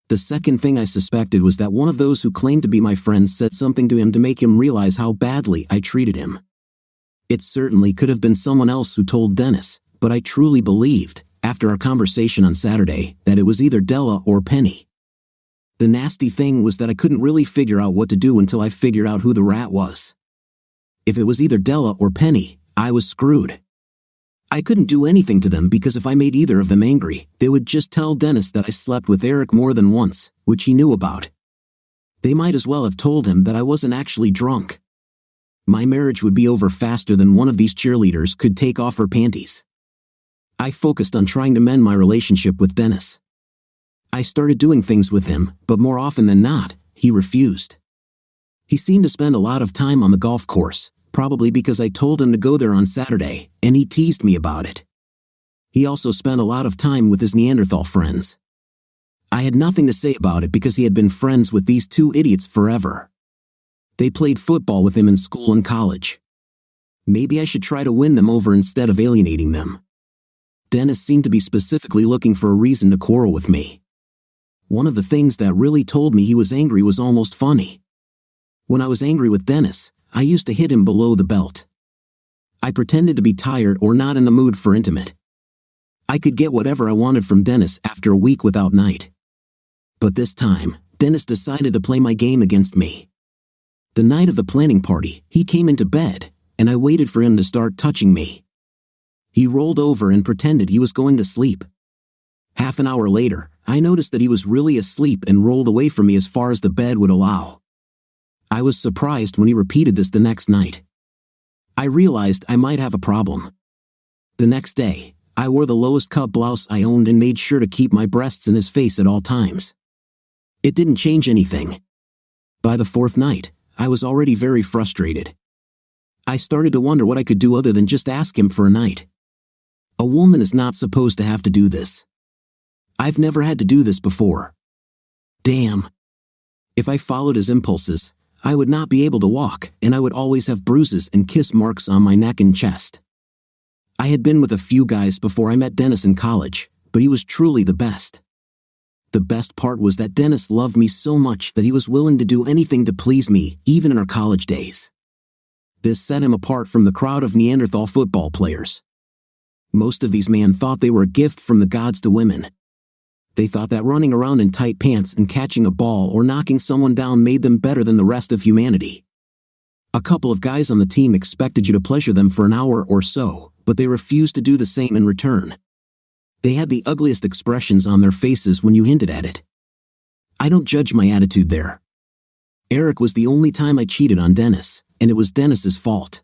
The second thing I suspected was that one of those who claimed to be my friends said something to him to make him realize how badly I treated him. It certainly could have been someone else who told Dennis, but I truly believed, after our conversation on Saturday, that it was either Della or Penny. The nasty thing was that I couldn't really figure out what to do until I figured out who the rat was. If it was either Della or Penny, I was screwed. I couldn't do anything to them because if I made either of them angry, they would just tell Dennis that I slept with Eric more than once, which he knew about. They might as well have told him that I wasn't actually drunk. My marriage would be over faster than one of these cheerleaders could take off her panties. I focused on trying to mend my relationship with Dennis. I started doing things with him, but more often than not, he refused. He seemed to spend a lot of time on the golf course, probably because I told him to go there on Saturday, and he teased me about it. He also spent a lot of time with his Neanderthal friends. I had nothing to say about it because he had been friends with these two idiots forever. They played football with him in school and college. Maybe I should try to win them over instead of alienating them. Dennis seemed to be specifically looking for a reason to quarrel with me. One of the things that really told me he was angry was almost funny. When I was angry with Dennis, I used to hit him below the belt. I pretended to be tired or not in the mood for intimate. I could get whatever I wanted from Dennis after a week without night. But this time, Dennis decided to play my game against me. The night of the planning party, he came into bed, and I waited for him to start touching me. He rolled over and pretended he was going to sleep. Half an hour later, I noticed that he was really asleep and rolled away from me as far as the bed would allow. I was surprised when he repeated this the next night. I realized I might have a problem. The next day, I wore the lowest cut blouse I owned and made sure to keep my breasts in his face at all times. It didn't change anything. By the fourth night, I was already very frustrated. I started to wonder what I could do other than just ask him for a night. A woman is not supposed to have to do this. I've never had to do this before. Damn. If I followed his impulses, I would not be able to walk, and I would always have bruises and kiss marks on my neck and chest. I had been with a few guys before I met Dennis in college, but he was truly the best. The best part was that Dennis loved me so much that he was willing to do anything to please me, even in our college days. This set him apart from the crowd of Neanderthal football players. Most of these men thought they were a gift from the gods to women. They thought that running around in tight pants and catching a ball or knocking someone down made them better than the rest of humanity. A couple of guys on the team expected you to pleasure them for an hour or so, but they refused to do the same in return. They had the ugliest expressions on their faces when you hinted at it. I don't judge my attitude there. Eric was the only time I cheated on Dennis, and it was Dennis's fault.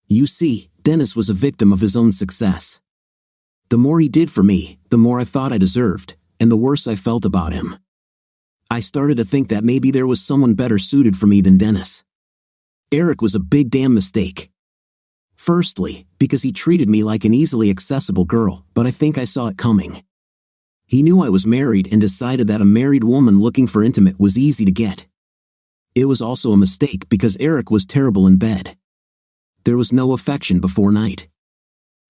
You see, Dennis was a victim of his own success. The more he did for me, the more I thought I deserved, and the worse I felt about him. I started to think that maybe there was someone better suited for me than Dennis. Eric was a big damn mistake. Firstly, because he treated me like an easily accessible girl, but I think I saw it coming. He knew I was married and decided that a married woman looking for intimate was easy to get. It was also a mistake because Eric was terrible in bed. There was no affection before night.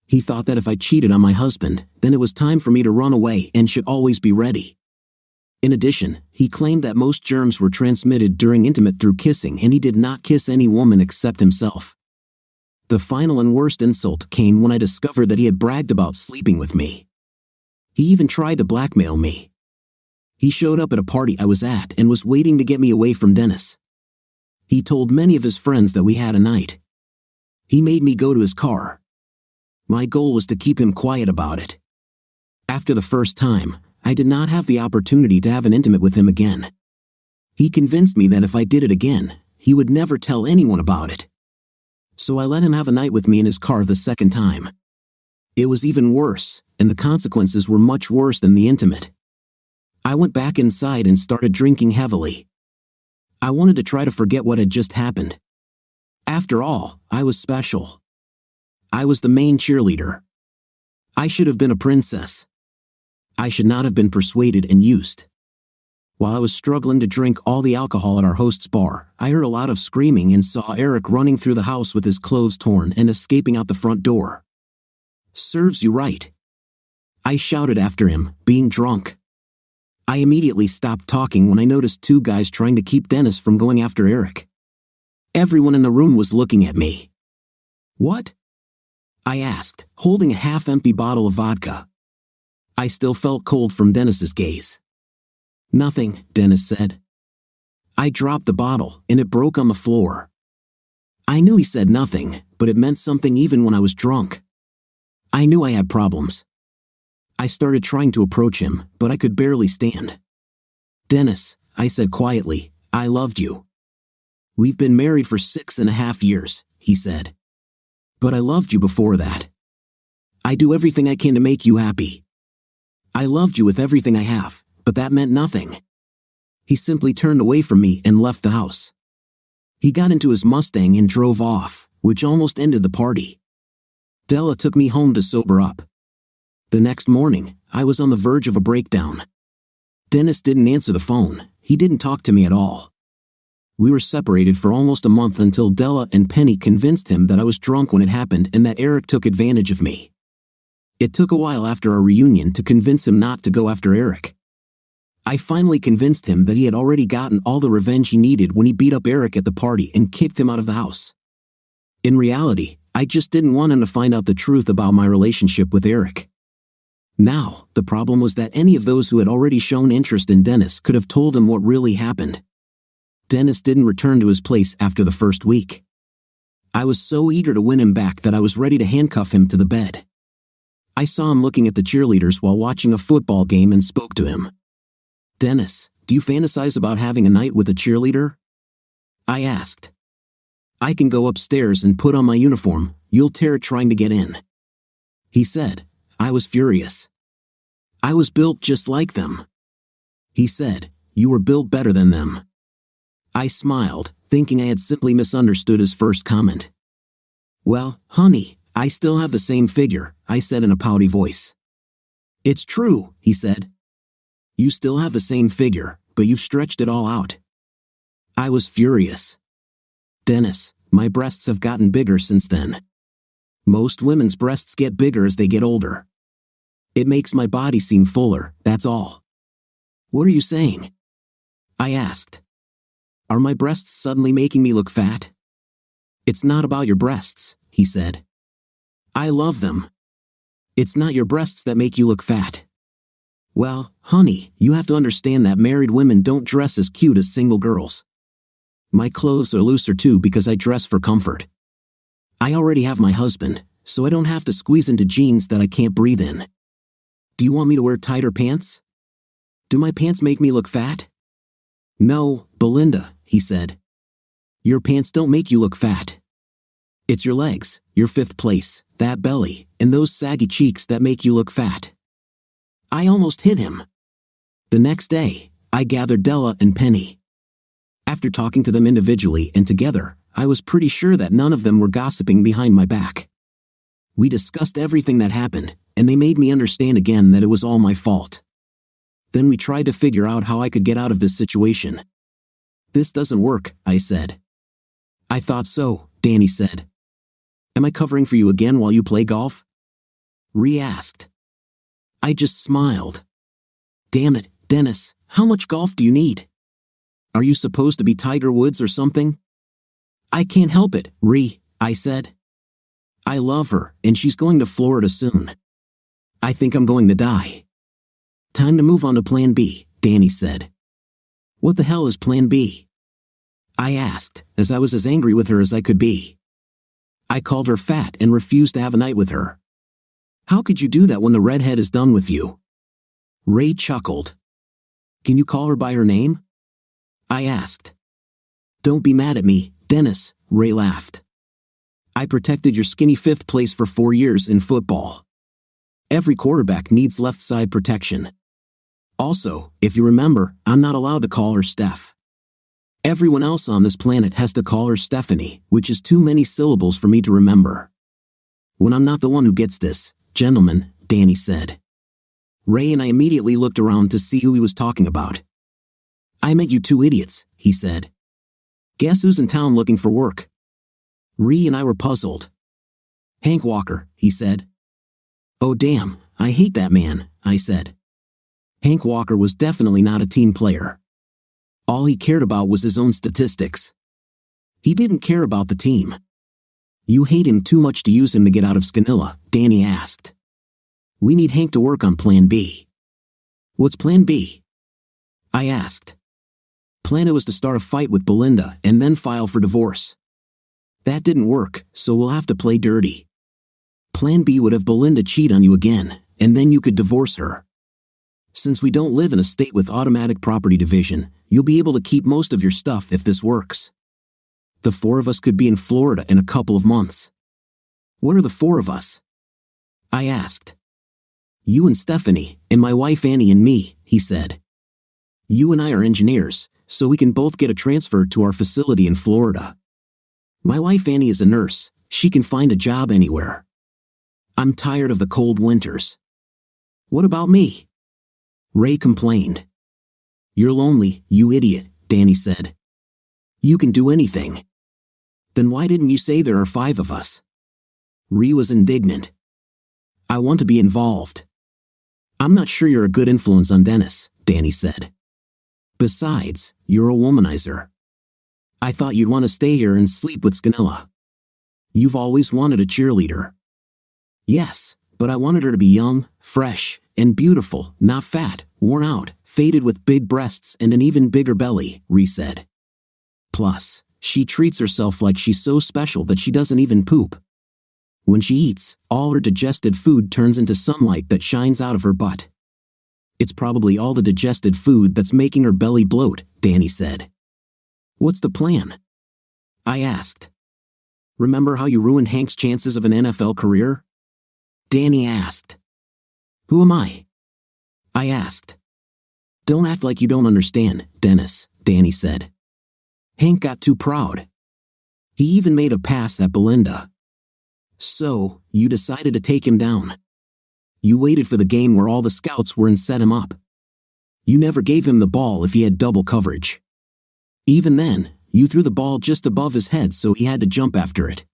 He thought that if I cheated on my husband, then it was time for me to run away and should always be ready. In addition, he claimed that most germs were transmitted during intimate through kissing, and he did not kiss any woman except himself. The final and worst insult came when I discovered that he had bragged about sleeping with me. He even tried to blackmail me. He showed up at a party I was at and was waiting to get me away from Dennis. He told many of his friends that we had a night. He made me go to his car. My goal was to keep him quiet about it. After the first time, I did not have the opportunity to have an intimate with him again. He convinced me that if I did it again, he would never tell anyone about it. So I let him have a night with me in his car the second time. It was even worse, and the consequences were much worse than the intimate. I went back inside and started drinking heavily. I wanted to try to forget what had just happened. After all, I was special. I was the main cheerleader. I should have been a princess. I should not have been persuaded and used. While I was struggling to drink all the alcohol at our host's bar, I heard a lot of screaming and saw Eric running through the house with his clothes torn and escaping out the front door. Serves you right. I shouted after him, being drunk. I immediately stopped talking when I noticed two guys trying to keep Dennis from going after Eric. Everyone in the room was looking at me. What? I asked, holding a half-empty bottle of vodka. I still felt cold from Dennis's gaze. Nothing, Dennis said. I dropped the bottle, and it broke on the floor. I knew he said nothing, but it meant something even when I was drunk. I knew I had problems. I started trying to approach him, but I could barely stand. Dennis, I said quietly, I loved you. We've been married for 6.5 years, he said. But I loved you before that. I do everything I can to make you happy. I loved you with everything I have, but that meant nothing. He simply turned away from me and left the house. He got into his Mustang and drove off, which almost ended the party. Della took me home to sober up. The next morning, I was on the verge of a breakdown. Dennis didn't answer the phone. He didn't talk to me at all. We were separated for almost a month until Della and Penny convinced him that I was drunk when it happened and that Eric took advantage of me. It took a while after our reunion to convince him not to go after Eric. I finally convinced him that he had already gotten all the revenge he needed when he beat up Eric at the party and kicked him out of the house. In reality, I just didn't want him to find out the truth about my relationship with Eric. Now, the problem was that any of those who had already shown interest in Dennis could have told him what really happened. Dennis didn't return to his place after the first week. I was so eager to win him back that I was ready to handcuff him to the bed. I saw him looking at the cheerleaders while watching a football game and spoke to him. "Dennis, do you fantasize about having a night with a cheerleader?" I asked. "I can go upstairs and put on my uniform. You'll tear it trying to get in." He said. I was furious. "I was built just like them." He said, "You were built better than them." I smiled, thinking I had simply misunderstood his first comment. "Well, honey, I still have the same figure," I said in a pouty voice. "It's true," he said. "You still have the same figure, but you've stretched it all out." I was furious. "Dennis, my breasts have gotten bigger since then. Most women's breasts get bigger as they get older. It makes my body seem fuller, that's all." "What are you saying?" I asked. "Are my breasts suddenly making me look fat?" "It's not about your breasts," he said. "I love them." "It's not your breasts that make you look fat." "Well, honey, you have to understand that married women don't dress as cute as single girls. My clothes are looser too because I dress for comfort. I already have my husband, so I don't have to squeeze into jeans that I can't breathe in. Do you want me to wear tighter pants? Do my pants make me look fat?" "No, Belinda," he said. "Your pants don't make you look fat. It's your legs, your fifth place, that belly, and those saggy cheeks that make you look fat." I almost hit him. The next day, I gathered Della and Penny. After talking to them individually and together, I was pretty sure that none of them were gossiping behind my back. We discussed everything that happened, and they made me understand again that it was all my fault. Then we tried to figure out how I could get out of this situation. "This doesn't work," I said. "I thought so," Danny said. "Am I covering for you again while you play golf?" Ree asked. I just smiled. "Damn it, Dennis, how much golf do you need? Are you supposed to be Tiger Woods or something?" "I can't help it, Ree," I said. "I love her, and she's going to Florida soon. I think I'm going to die." "Time to move on to Plan B," Danny said. "What the hell is Plan B?" I asked, as I was as angry with her as I could be. "I called her fat and refused to have a night with her." "How could you do that when the redhead is done with you?" Ray chuckled. "Can you call her by her name?" I asked. "Don't be mad at me, Dennis," Ray laughed. "I protected your skinny fifth place for 4 years in football. Every quarterback needs left side protection. Also, if you remember, I'm not allowed to call her Steph. Everyone else on this planet has to call her Stephanie, which is too many syllables for me to remember. When I'm not the one who gets this, gentlemen," Danny said. Ray and I immediately looked around to see who he was talking about. "I met you two idiots," he said. "Guess who's in town looking for work?" Ree and I were puzzled. "Hank Walker," he said. "Oh damn, I hate that man," I said. Hank Walker was definitely not a team player. All he cared about was his own statistics. He didn't care about the team. "You hate him too much to use him to get out of Scanilla?" Danny asked. "We need Hank to work on Plan B." "What's Plan B?" I asked. Plan A was to start a fight with Belinda and then file for divorce. That didn't work, so we'll have to play dirty. Plan B would have Belinda cheat on you again, and then you could divorce her. Since we don't live in a state with automatic property division, you'll be able to keep most of your stuff if this works. The 4 of us could be in Florida in a couple of months. "What are the 4 of us?" I asked. "You and Stephanie, and my wife Annie and me," he said. You and I are engineers, so we can both get a transfer to our facility in Florida. My wife Annie is a nurse. She can find a job anywhere. I'm tired of the cold winters. What about me? Ray complained. You're lonely, you idiot, Danny said. You can do anything. Then why didn't you say there are 5 of us? Ree was indignant. I want to be involved. I'm not sure you're a good influence on Dennis, Danny said. Besides, you're a womanizer. I thought you'd want to stay here and sleep with Scanilla. You've always wanted a cheerleader. Yes, but I wanted her to be young, fresh, and beautiful, not fat, worn out, faded with big breasts and an even bigger belly, Ree said. Plus, she treats herself like she's so special that she doesn't even poop. When she eats, all her digested food turns into sunlight that shines out of her butt. It's probably all the digested food that's making her belly bloat, Danny said. What's the plan? I asked. Remember how you ruined Hank's chances of an NFL career? Danny asked. Who am I? I asked. Don't act like you don't understand, Dennis, Danny said. Hank got too proud. He even made a pass at Belinda. So, you decided to take him down. You waited for the game where all the scouts were and set him up. You never gave him the ball if he had double coverage. Even then, you threw the ball just above his head so he had to jump after it.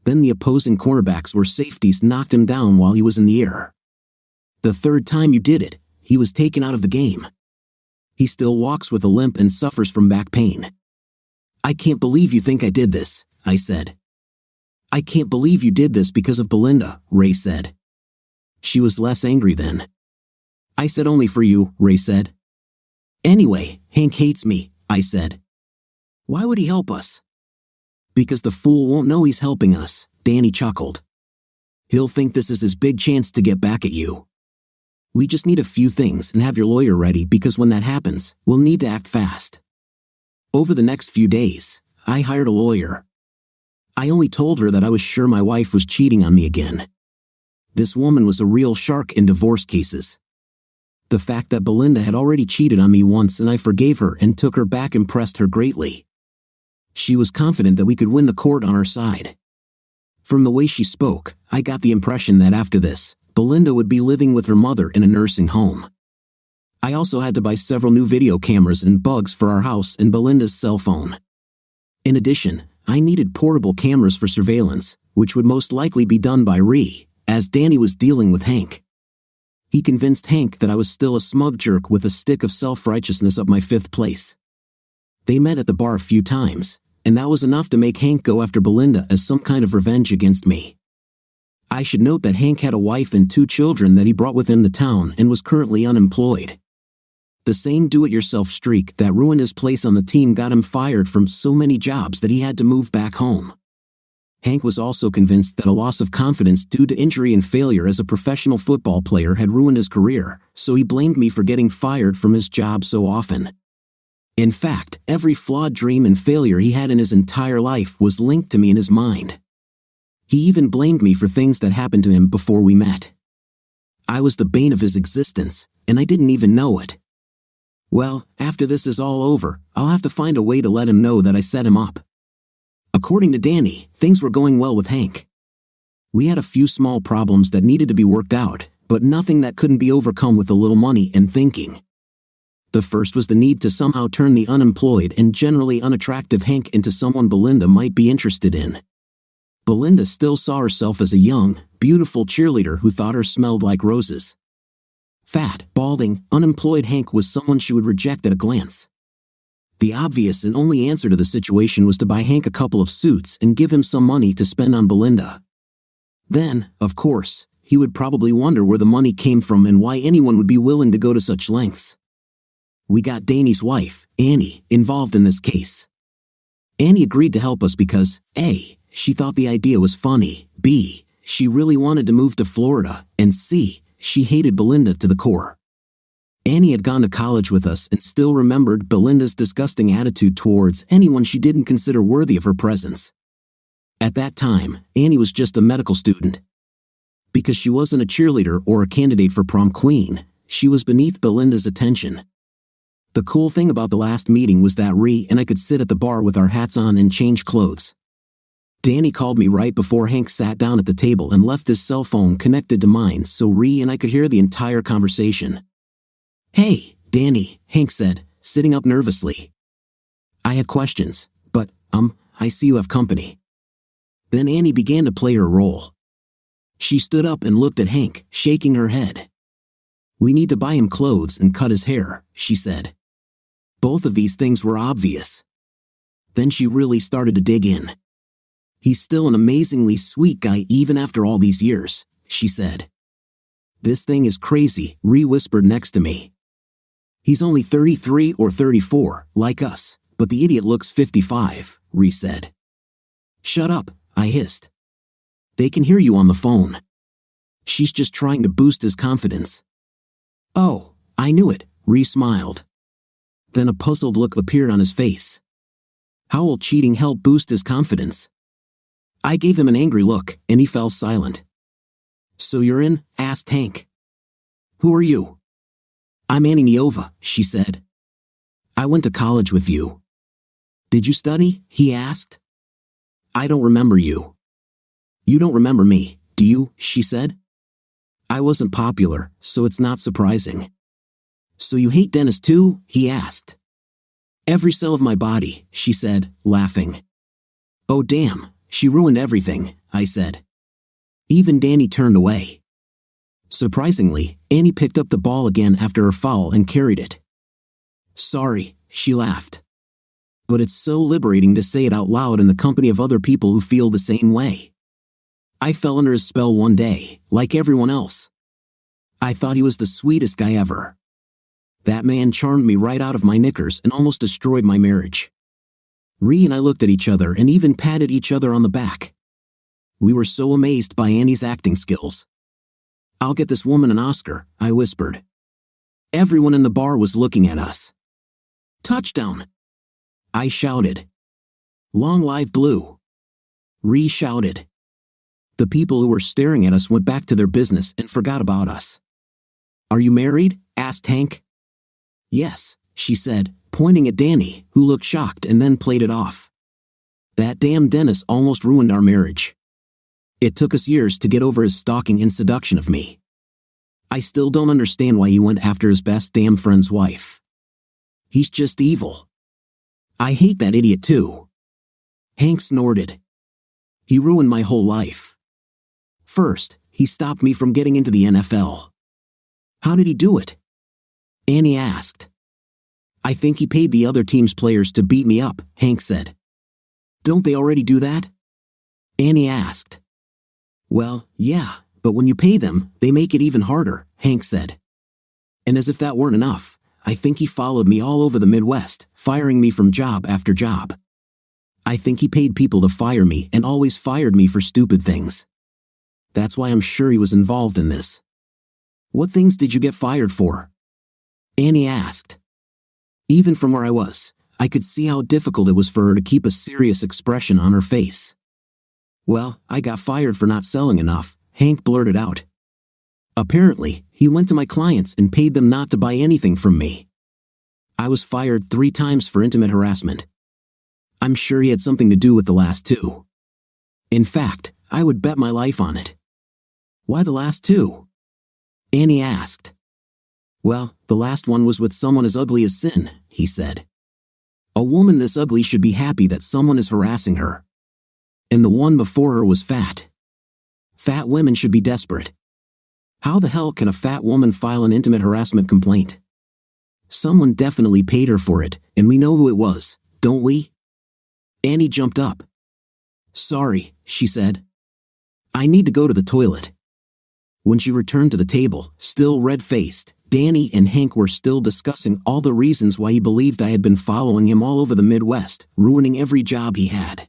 Then the opposing cornerbacks where safeties knocked him down while he was in the air. The 3rd time you did it, he was taken out of the game. He still walks with a limp and suffers from back pain. I can't believe you think I did this, I said. I can't believe you did this because of Belinda, Ray said. She was less angry then. I said only for you, Ray said. Anyway, Hank hates me, I said. Why would he help us? Because the fool won't know he's helping us, Danny chuckled. He'll think this is his big chance to get back at you. We just need a few things and have your lawyer ready because when that happens, we'll need to act fast. Over the next few days, I hired a lawyer. I only told her that I was sure my wife was cheating on me again. This woman was a real shark in divorce cases. The fact that Belinda had already cheated on me once and I forgave her and took her back impressed her greatly. She was confident that we could win the court on our side. From the way she spoke, I got the impression that after this, Belinda would be living with her mother in a nursing home. I also had to buy several new video cameras and bugs for our house and Belinda's cell phone. In addition, I needed portable cameras for surveillance, which would most likely be done by Ree, as Danny was dealing with Hank. He convinced Hank that I was still a smug jerk with a stick of self-righteousness up my 5th place. They met at the bar a few times, and that was enough to make Hank go after Belinda as some kind of revenge against me. I should note that Hank had a wife and 2 children that he brought with him to town and was currently unemployed. The same do-it-yourself streak that ruined his place on the team got him fired from so many jobs that he had to move back home. Hank was also convinced that a loss of confidence due to injury and failure as a professional football player had ruined his career, so he blamed me for getting fired from his job so often. In fact, every flawed dream and failure he had in his entire life was linked to me in his mind. He even blamed me for things that happened to him before we met. I was the bane of his existence, and I didn't even know it. Well, after this is all over, I'll have to find a way to let him know that I set him up. According to Danny, things were going well with Hank. We had a few small problems that needed to be worked out, but nothing that couldn't be overcome with a little money and thinking. The first was the need to somehow turn the unemployed and generally unattractive Hank into someone Belinda might be interested in. Belinda still saw herself as a young, beautiful cheerleader who thought her smelled like roses. Fat, balding, unemployed Hank was someone she would reject at a glance. The obvious and only answer to the situation was to buy Hank a couple of suits and give him some money to spend on Belinda. Then, of course, he would probably wonder where the money came from and why anyone would be willing to go to such lengths. We got Danny's wife, Annie, involved in this case. Annie agreed to help us because, A, she thought the idea was funny, B, she really wanted to move to Florida, and C, she hated Belinda to the core. Annie had gone to college with us and still remembered Belinda's disgusting attitude towards anyone she didn't consider worthy of her presence. At that time, Annie was just a medical student. Because she wasn't a cheerleader or a candidate for prom queen, she was beneath Belinda's attention. The cool thing about the last meeting was that Ree and I could sit at the bar with our hats on and change clothes. Danny called me right before Hank sat down at the table and left his cell phone connected to mine so Ree and I could hear the entire conversation. "Hey, Danny," Hank said, sitting up nervously. I had questions, but, I see you have company. Then Annie began to play her role. She stood up and looked at Hank, shaking her head. "We need to buy him clothes and cut his hair," she said. Both of these things were obvious. Then she really started to dig in. "He's still an amazingly sweet guy even after all these years," she said. "This thing is crazy," Ree whispered next to me. "He's only 33 or 34, like us, but the idiot looks 55, Ree said. "Shut up," I hissed. "They can hear you on the phone." "She's just trying to boost his confidence." "Oh, I knew it," Ree smiled. Then a puzzled look appeared on his face. "How will cheating help boost his confidence?" I gave him an angry look, and he fell silent. "So you're in?" asked Hank. "Who are you?" "I'm Annie Neova," she said. "I went to college with you." "Did you study?" he asked. "I don't remember you." "You don't remember me, do you?" she said. "I wasn't popular, so it's not surprising." "So you hate Dennis too?" he asked. "Every cell of my body," she said, laughing. "Oh damn, she ruined everything," I said. Even Danny turned away. Surprisingly, Annie picked up the ball again after her foul and carried it. "Sorry," she laughed. "But it's so liberating to say it out loud in the company of other people who feel the same way." I fell under his spell one day, like everyone else. I thought he was the sweetest guy ever. That man charmed me right out of my knickers and almost destroyed my marriage. Ree and I looked at each other and even patted each other on the back. We were so amazed by Annie's acting skills. "I'll get this woman an Oscar," I whispered. Everyone in the bar was looking at us. "Touchdown!" I shouted. "Long live Blue!" Ree shouted. The people who were staring at us went back to their business and forgot about us. "Are you married?" asked Hank. "Yes," she said, pointing at Danny, who looked shocked and then played it off. "That damn Dennis almost ruined our marriage. It took us years to get over his stalking and seduction of me. I still don't understand why he went after his best damn friend's wife. He's just evil. I hate that idiot too." Hank snorted. "He ruined my whole life. First, he stopped me from getting into the NFL." "How did he do it?" Annie asked. "I think he paid the other team's players to beat me up," Hank said. "Don't they already do that?" Annie asked. "Well, yeah, but when you pay them, they make it even harder," Hank said. And as if that weren't enough, I think he followed me all over the Midwest, firing me from job after job. I think he paid people to fire me and always fired me for stupid things. That's why I'm sure he was involved in this." "What things did you get fired for?" Annie asked. Even from where I was, I could see how difficult it was for her to keep a serious expression on her face. "Well, I got fired for not selling enough," Hank blurted out. "Apparently, he went to my clients and paid them not to buy anything from me. I was fired 3 times for intimate harassment. I'm sure he had something to do with the last 2. In fact, I would bet my life on it." "Why the last 2?" Annie asked. "Well, the last one was with someone as ugly as sin," he said. "A woman this ugly should be happy that someone is harassing her. And the one before her was fat. Fat women should be desperate. How the hell can a fat woman file an intimate harassment complaint? Someone definitely paid her for it, and we know who it was, don't we?" Annie jumped up. "Sorry," she said. "I need to go to the toilet." When she returned to the table, still red-faced, Danny and Hank were still discussing all the reasons why he believed I had been following him all over the Midwest, ruining every job he had.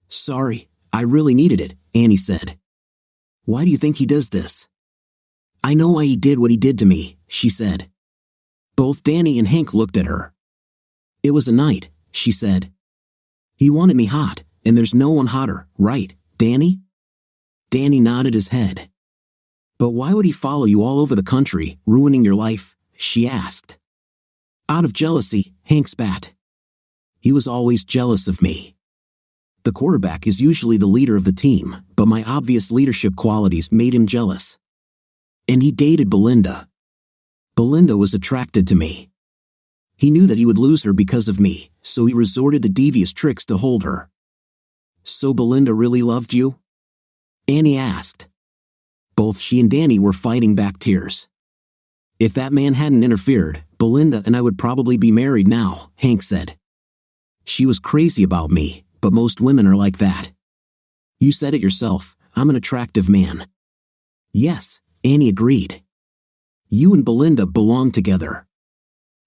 "Sorry, I really needed it," Annie said. "Why do you think he does this?" "I know why he did what he did to me," she said. Both Danny and Hank looked at her. "It was a night," she said. "He wanted me hot, and there's no one hotter, right, Danny?" Danny nodded his head. "But why would he follow you all over the country, ruining your life?" she asked. Out of jealousy, Hank spat. He was always jealous of me. The quarterback is usually the leader of the team, but my obvious leadership qualities made him jealous. And he dated Belinda. Belinda was attracted to me. He knew that he would lose her because of me, so he resorted to devious tricks to hold her. So Belinda really loved you? Annie asked. Both she and Danny were fighting back tears. If that man hadn't interfered, Belinda and I would probably be married now, Hank said. She was crazy about me, but most women are like that. You said it yourself, I'm an attractive man. Yes, Annie agreed. You and Belinda belong together.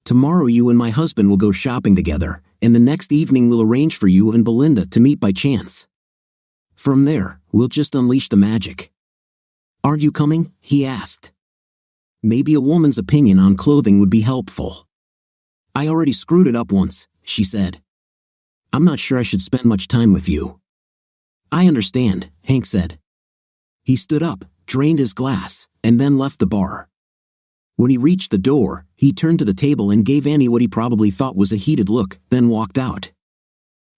Tomorrow you and my husband will go shopping together, and the next evening we'll arrange for you and Belinda to meet by chance. From there, we'll just unleash the magic. Aren't you coming? He asked. Maybe a woman's opinion on clothing would be helpful. I already screwed it up once, she said. I'm not sure I should spend much time with you. I understand, Hank said. He stood up, drained his glass, and then left the bar. When he reached the door, he turned to the table and gave Annie what he probably thought was a heated look, then walked out.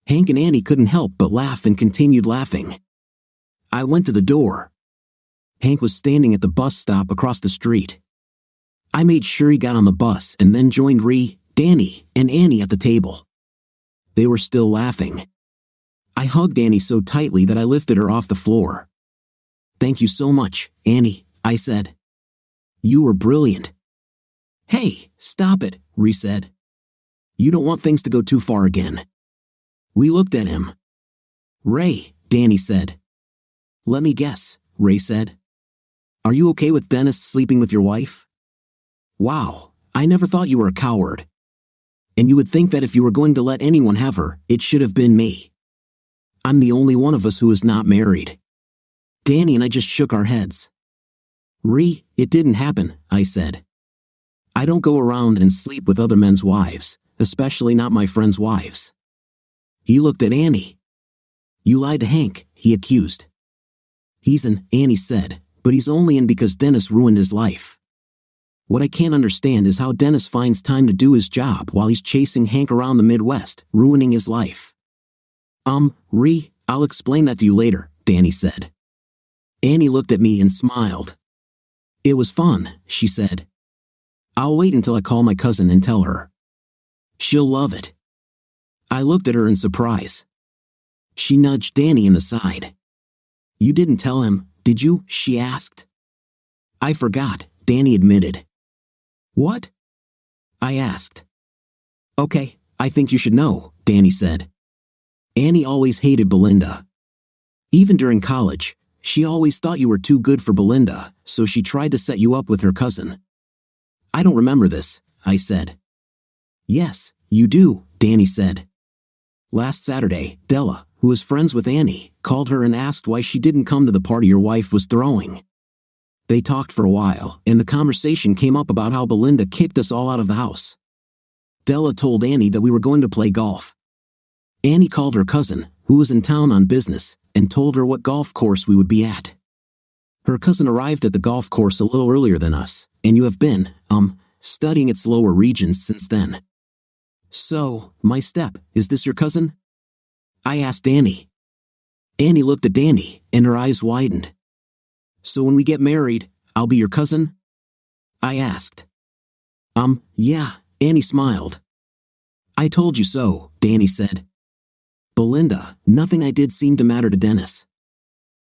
Hank and Annie couldn't help but laugh and continued laughing. I went to the door. Hank was standing at the bus stop across the street. I made sure he got on the bus and then joined Danny, and Annie at the table. They were still laughing. I hugged Annie so tightly that I lifted her off the floor. Thank you so much, Annie, I said. You were brilliant. Hey, stop it, Ree said. You don't want things to go too far again. We looked at him. Ray, Danny said. Let me guess, Ray said. Are you okay with Dennis sleeping with your wife? Wow, I never thought you were a coward. And you would think that if you were going to let anyone have her, it should have been me. I'm the only one of us who is not married. Danny and I just shook our heads. Ree, it didn't happen, I said. I don't go around and sleep with other men's wives, especially not my friends' wives. He looked at Annie. You lied to Hank, he accused. He's in, Annie said, but he's only in because Dennis ruined his life. What I can't understand is how Dennis finds time to do his job while he's chasing Hank around the Midwest, ruining his life. Ree, I'll explain that to you later, Danny said. Annie looked at me and smiled. It was fun, she said. I'll wait until I call my cousin and tell her. She'll love it. I looked at her in surprise. She nudged Danny in the side. You didn't tell him, did you? She asked. I forgot, Danny admitted. What? I asked. Okay, I think you should know, Danny said. Annie always hated Belinda. Even during college, she always thought you were too good for Belinda, so she tried to set you up with her cousin. I don't remember this, I said. Yes, you do, Danny said. Last Saturday, Della, who was friends with Annie, called her and asked why she didn't come to the party your wife was throwing. They talked for a while, and the conversation came up about how Belinda kicked us all out of the house. Della told Annie that we were going to play golf. Annie called her cousin, who was in town on business, and told her what golf course we would be at. Her cousin arrived at the golf course a little earlier than us, and you have been, studying its lower regions since then. So, my step, is this your cousin? I asked Annie. Annie looked at Danny, and her eyes widened. So when we get married, I'll be your cousin? I asked. Yeah, Annie smiled. I told you so, Danny said. Belinda, nothing I did seemed to matter to Dennis.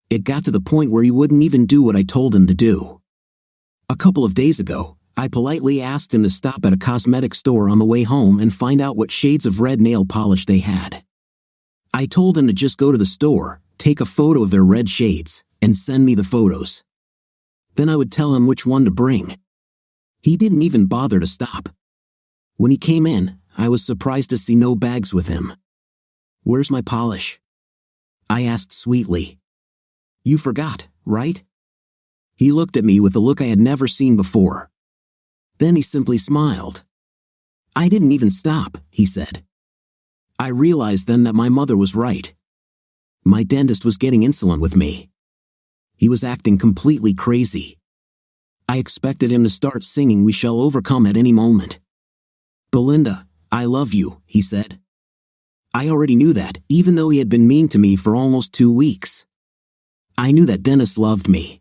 It got to the point where he wouldn't even do what I told him to do. A couple of days ago, I politely asked him to stop at a cosmetic store on the way home and find out what shades of red nail polish they had. I told him to just go to the store, take a photo of their red shades, and send me the photos. Then I would tell him which one to bring. He didn't even bother to stop. When he came in, I was surprised to see no bags with him. Where's my polish? I asked sweetly. You forgot, right? He looked at me with a look I had never seen before. Then he simply smiled. I didn't even stop, he said. I realized then that my mother was right. My dentist was getting insolent with me. He was acting completely crazy. I expected him to start singing "We Shall Overcome" at any moment. "Belinda, I love you," he said. I already knew that, even though he had been mean to me for almost 2 weeks. I knew that Dennis loved me.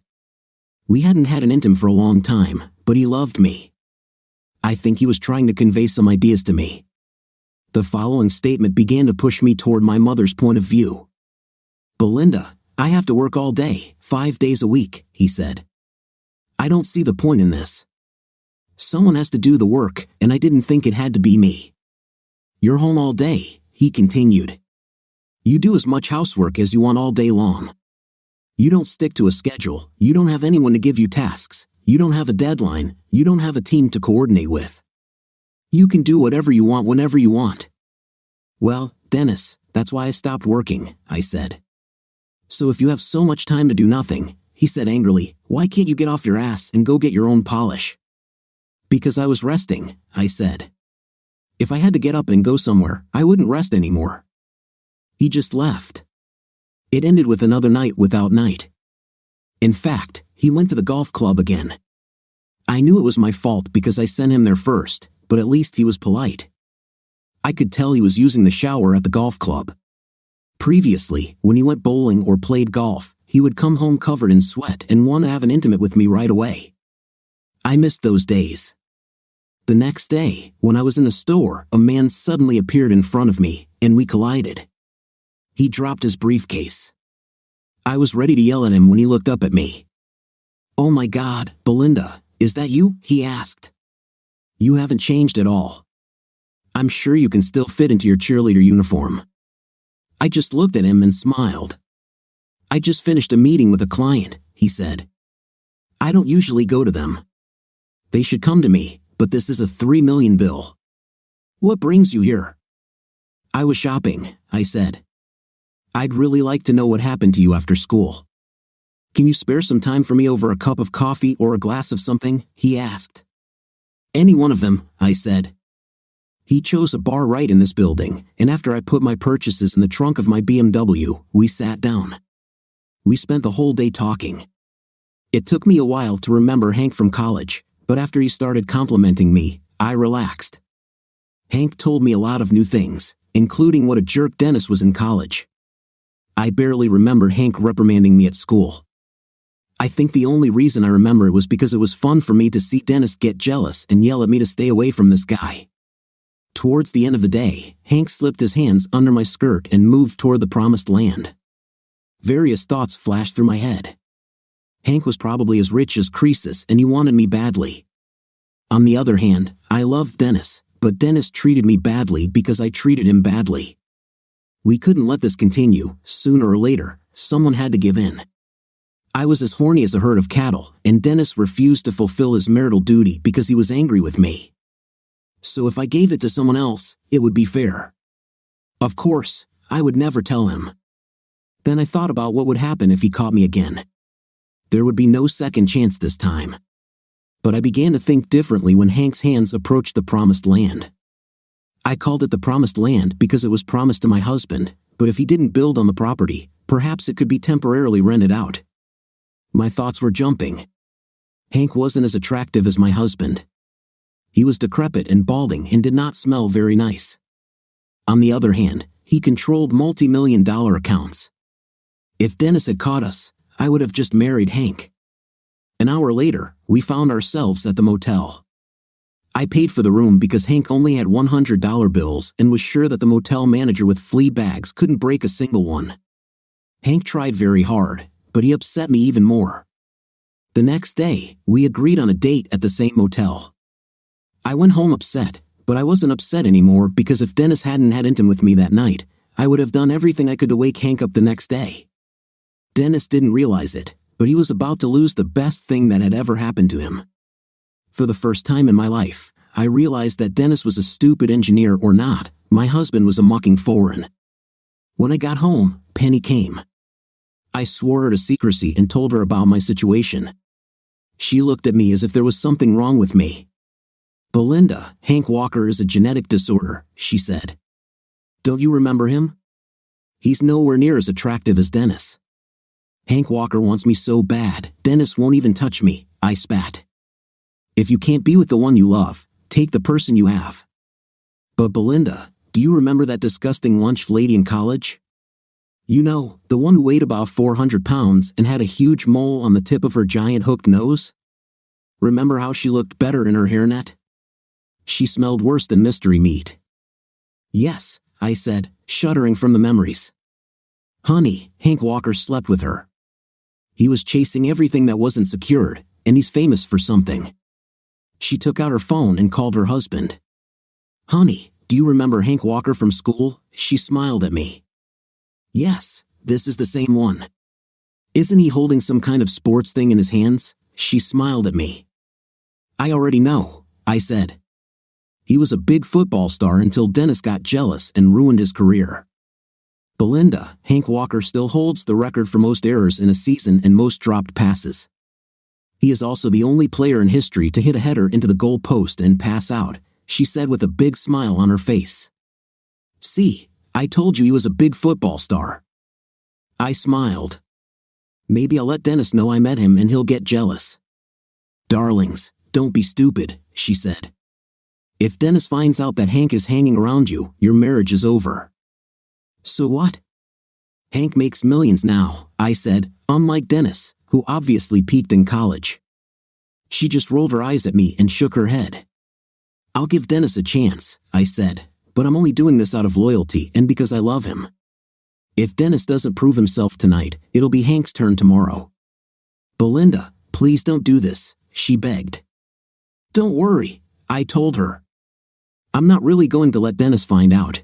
We hadn't had an intim for a long time, but he loved me. I think he was trying to convey some ideas to me. The following statement began to push me toward my mother's point of view. "Belinda, I have to work all day, 5 days a week," he said. "I don't see the point in this. Someone has to do the work, and I didn't think it had to be me. You're home all day," he continued. "You do as much housework as you want all day long. You don't stick to a schedule, you don't have anyone to give you tasks, you don't have a deadline, you don't have a team to coordinate with. You can do whatever you want whenever you want." "Well, Dennis, that's why I stopped working," I said. "So if you have so much time to do nothing," he said angrily, "why can't you get off your ass and go get your own polish?" "Because I was resting," I said. "If I had to get up and go somewhere, I wouldn't rest anymore." He just left. It ended with another night without night. In fact, he went to the golf club again. I knew it was my fault because I sent him there first, but at least he was polite. I could tell he was using the shower at the golf club. Previously, when he went bowling or played golf, he would come home covered in sweat and want to have an intimate with me right away. I missed those days. The next day, when I was in the store, a man suddenly appeared in front of me, and we collided. He dropped his briefcase. I was ready to yell at him when he looked up at me. "Oh my God, Belinda, is that you?" he asked. "You haven't changed at all. I'm sure you can still fit into your cheerleader uniform." I just looked at him and smiled. "I just finished a meeting with a client," he said. "I don't usually go to them. They should come to me, but this is a $3 million bill. What brings you here?" "I was shopping," I said. "I'd really like to know what happened to you after school. Can you spare some time for me over a cup of coffee or a glass of something?" he asked. "Any one of them," I said. He chose a bar right in this building, and after I put my purchases in the trunk of my BMW, we sat down. We spent the whole day talking. It took me a while to remember Hank from college, but after he started complimenting me, I relaxed. Hank told me a lot of new things, including what a jerk Dennis was in college. I barely remembered Hank reprimanding me at school. I think the only reason I remember it was because it was fun for me to see Dennis get jealous and yell at me to stay away from this guy. Towards the end of the day, Hank slipped his hands under my skirt and moved toward the promised land. Various thoughts flashed through my head. Hank was probably as rich as Croesus and he wanted me badly. On the other hand, I loved Dennis, but Dennis treated me badly because I treated him badly. We couldn't let this continue. Sooner or later, someone had to give in. I was as horny as a herd of cattle, and Dennis refused to fulfill his marital duty because he was angry with me. So if I gave it to someone else, it would be fair. Of course, I would never tell him. Then I thought about what would happen if he caught me again. There would be no second chance this time. But I began to think differently when Hank's hands approached the promised land. I called it the promised land because it was promised to my husband, but if he didn't build on the property, perhaps it could be temporarily rented out. My thoughts were jumping. Hank wasn't as attractive as my husband. He was decrepit and balding and did not smell very nice. On the other hand, he controlled multi-million-dollar accounts. If Dennis had caught us, I would have just married Hank. An hour later, we found ourselves at the motel. I paid for the room because Hank only had $100 bills and was sure that the motel manager with flea bags couldn't break a single one. Hank tried very hard, but he upset me even more. The next day, we agreed on a date at the same motel. I went home upset, but I wasn't upset anymore because if Dennis hadn't had intim with me that night, I would have done everything I could to wake Hank up the next day. Dennis didn't realize it, but he was about to lose the best thing that had ever happened to him. For the first time in my life, I realized that Dennis was a stupid engineer or not, my husband was a mucking foreign. When I got home, Penny came. I swore her to secrecy and told her about my situation. She looked at me as if there was something wrong with me. "Belinda, Hank Walker is a genetic disorder," she said. "Don't you remember him? He's nowhere near as attractive as Dennis. Hank Walker wants me so bad, Dennis won't even touch me," I spat. "If you can't be with the one you love, take the person you have. But Belinda, do you remember that disgusting lunch lady in college? You know, the one who weighed about 400 pounds and had a huge mole on the tip of her giant hooked nose? Remember how she looked better in her hairnet? She smelled worse than mystery meat. Yes, I said, shuddering from the memories. Honey, Hank Walker slept with her. He was chasing everything that wasn't secured, and he's famous for something. She took out her phone and called her husband. Honey, do you remember Hank Walker from school? She smiled at me. Yes, this is the same one. Isn't he holding some kind of sports thing in his hands? She smiled at me. I already know, I said. He was a big football star until Dennis got jealous and ruined his career. Belinda, Hank Walker still holds the record for most errors in a season and most dropped passes. He is also the only player in history to hit a header into the goal post and pass out, she said with a big smile on her face. See, I told you he was a big football star. I smiled. Maybe I'll let Dennis know I met him and he'll get jealous. Darlings, don't be stupid, she said. If Dennis finds out that Hank is hanging around you, your marriage is over. So what? Hank makes millions now, I said, unlike Dennis, who obviously peaked in college. She just rolled her eyes at me and shook her head. I'll give Dennis a chance, I said, but I'm only doing this out of loyalty and because I love him. If Dennis doesn't prove himself tonight, it'll be Hank's turn tomorrow. Belinda, please don't do this, she begged. Don't worry, I told her. I'm not really going to let Dennis find out.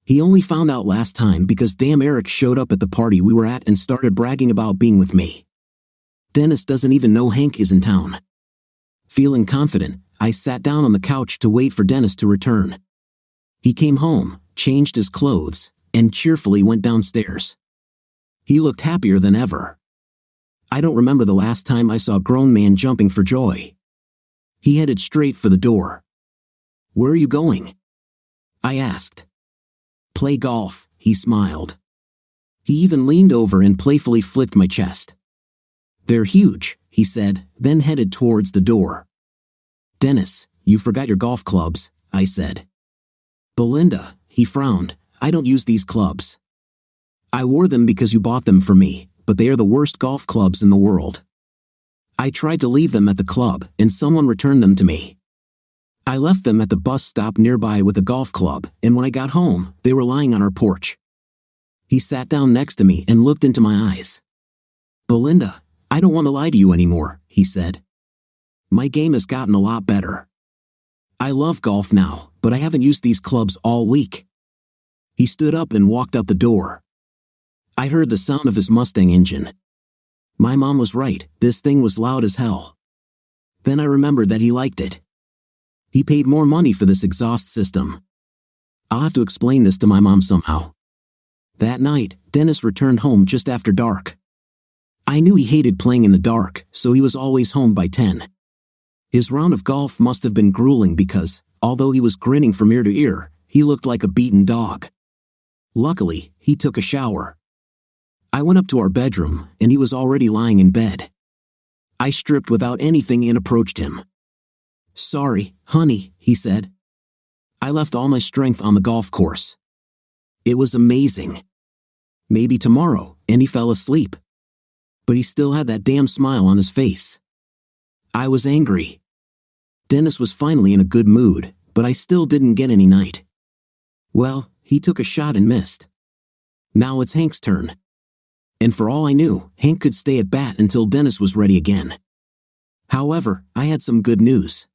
He only found out last time because damn Eric showed up at the party we were at and started bragging about being with me. Dennis doesn't even know Hank is in town. Feeling confident, I sat down on the couch to wait for Dennis to return. He came home, changed his clothes, and cheerfully went downstairs. He looked happier than ever. I don't remember the last time I saw a grown man jumping for joy. He headed straight for the door. Where are you going? I asked. Play golf, he smiled. He even leaned over and playfully flicked my chest. They're huge, he said, then headed towards the door. Dennis, you forgot your golf clubs, I said. Belinda, he frowned, I don't use these clubs. I wore them because you bought them for me, but they are the worst golf clubs in the world. I tried to leave them at the club, and someone returned them to me. I left them at the bus stop nearby with a golf club, and when I got home, they were lying on our porch. He sat down next to me and looked into my eyes. Belinda, I don't want to lie to you anymore, he said. My game has gotten a lot better. I love golf now, but I haven't used these clubs all week. He stood up and walked out the door. I heard the sound of his Mustang engine. My mom was right, this thing was loud as hell. Then I remembered that he liked it. He paid more money for this exhaust system. I'll have to explain this to my mom somehow. That night, Dennis returned home just after dark. I knew he hated playing in the dark, so he was always home by 10. His round of golf must have been grueling because, although he was grinning from ear to ear, he looked like a beaten dog. Luckily, he took a shower. I went up to our bedroom, and he was already lying in bed. I stripped without anything and approached him. Sorry, honey, he said. I left all my strength on the golf course. It was amazing. Maybe tomorrow, and he fell asleep. But he still had that damn smile on his face. I was angry. Dennis was finally in a good mood, but I still didn't get any night. Well, he took a shot and missed. Now it's Hank's turn. And for all I knew, Hank could stay at bat until Dennis was ready again. However, I had some good news.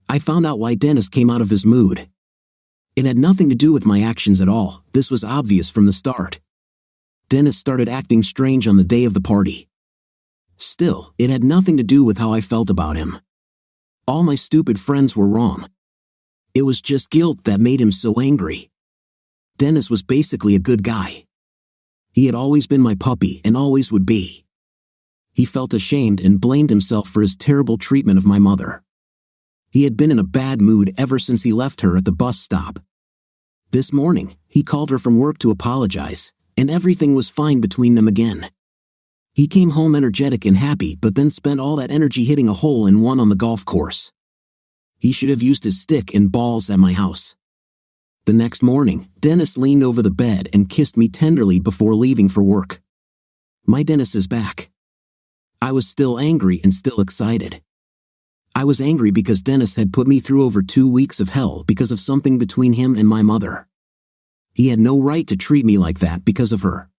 I found out why Dennis came out of his mood. It had nothing to do with my actions at all, this was obvious from the start. Dennis started acting strange on the day of the party. Still, it had nothing to do with how I felt about him. All my stupid friends were wrong. It was just guilt that made him so angry. Dennis was basically a good guy. He had always been my puppy and always would be. He felt ashamed and blamed himself for his terrible treatment of my mother. He had been in a bad mood ever since he left her at the bus stop. This morning, he called her from work to apologize, and everything was fine between them again. He came home energetic and happy but then spent all that energy hitting a hole in one on the golf course. He should have used his stick and balls at my house. The next morning, Dennis leaned over the bed and kissed me tenderly before leaving for work. My Dennis is back. I was still angry and still excited. I was angry because Dennis had put me through over 2 weeks of hell because of something between him and my mother. He had no right to treat me like that because of her.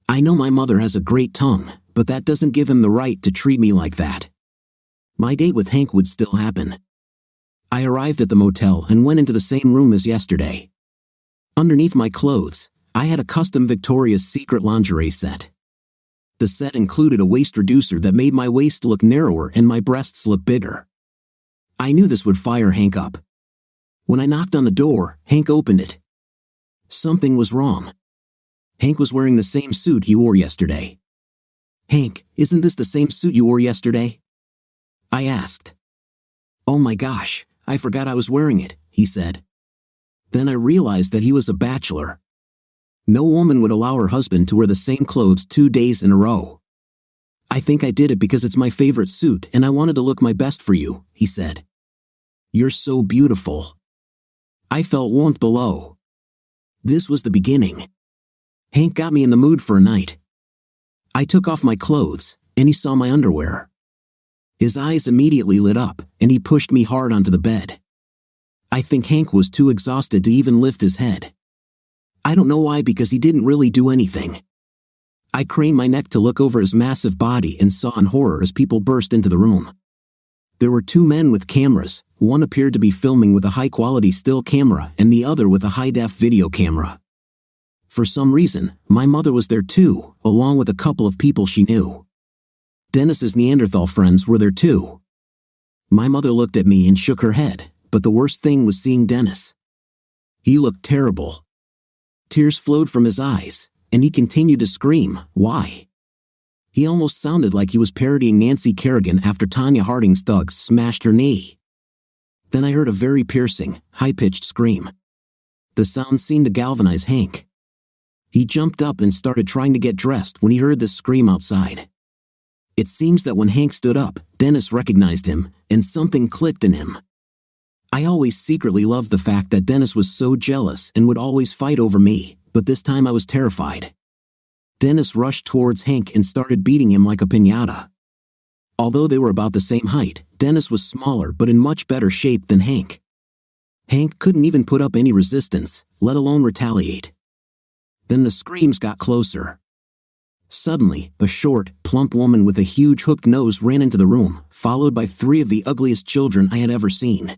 I know my mother has a great tongue, but that doesn't give him the right to treat me like that. My date with Hank would still happen. I arrived at the motel and went into the same room as yesterday. Underneath my clothes, I had a custom Victoria's Secret lingerie set. The set included a waist reducer that made my waist look narrower and my breasts look bigger. I knew this would fire Hank up. When I knocked on the door, Hank opened it. Something was wrong. Hank was wearing the same suit he wore yesterday. "Hank, isn't this the same suit you wore yesterday?" I asked. "Oh my gosh, I forgot I was wearing it," he said. Then I realized that he was a bachelor. No woman would allow her husband to wear the same clothes 2 days in a row. "I think I did it because it's my favorite suit and I wanted to look my best for you," he said. "You're so beautiful." I felt warmth below. This was the beginning. Hank got me in the mood for a night. I took off my clothes, and he saw my underwear. His eyes immediately lit up, and he pushed me hard onto the bed. I think Hank was too exhausted to even lift his head. I don't know why, because he didn't really do anything. I craned my neck to look over his massive body and saw in horror as people burst into the room. There were 2 men with cameras. One appeared to be filming with a high-quality still camera and the other with a high-def video camera. For some reason, my mother was there too, along with a couple of people she knew. Dennis's Neanderthal friends were there too. My mother looked at me and shook her head, but the worst thing was seeing Dennis. He looked terrible. Tears flowed from his eyes, and he continued to scream, "Why?" He almost sounded like he was parodying Nancy Kerrigan after Tonya Harding's thugs smashed her knee. Then I heard a very piercing, high-pitched scream. The sound seemed to galvanize Hank. He jumped up and started trying to get dressed when he heard this scream outside. It seems that when Hank stood up, Dennis recognized him, and something clicked in him. I always secretly loved the fact that Dennis was so jealous and would always fight over me, but this time I was terrified. Dennis rushed towards Hank and started beating him like a piñata. Although they were about the same height, Dennis was smaller but in much better shape than Hank. Hank couldn't even put up any resistance, let alone retaliate. Then the screams got closer. Suddenly, a short, plump woman with a huge hooked nose ran into the room, followed by 3 of the ugliest children I had ever seen.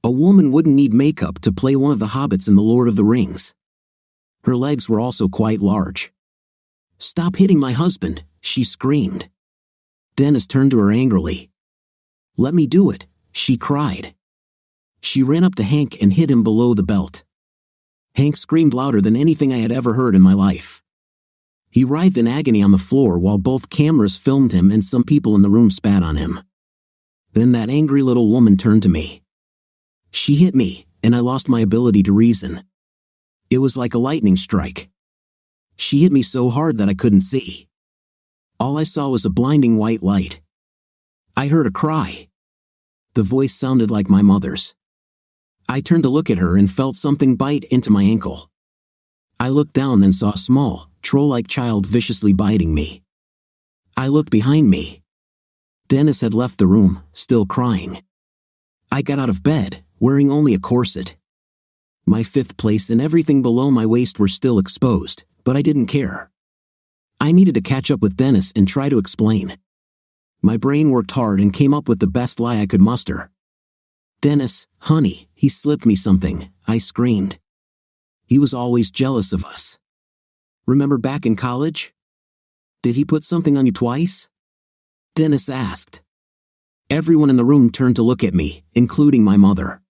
A woman wouldn't need makeup to play one of the hobbits in The Lord of the Rings. Her legs were also quite large. "Stop hitting my husband," she screamed. Dennis turned to her angrily. "Let me do it," she cried. She ran up to Hank and hit him below the belt. Hank screamed louder than anything I had ever heard in my life. He writhed in agony on the floor while both cameras filmed him and some people in the room spat on him. Then that angry little woman turned to me. She hit me, and I lost my ability to reason. It was like a lightning strike. She hit me so hard that I couldn't see. All I saw was a blinding white light. I heard a cry. The voice sounded like my mother's. I turned to look at her and felt something bite into my ankle. I looked down and saw a small, troll-like child viciously biting me. I looked behind me. Dennis had left the room, still crying. I got out of bed, wearing only a corset. My 5th place and everything below my waist were still exposed, but I didn't care. I needed to catch up with Dennis and try to explain. My brain worked hard and came up with the best lie I could muster. "Dennis, honey, he slipped me something," I screamed. "He was always jealous of us. Remember back in college? Did he put something on you twice?" Dennis asked. Everyone in the room turned to look at me, including my mother.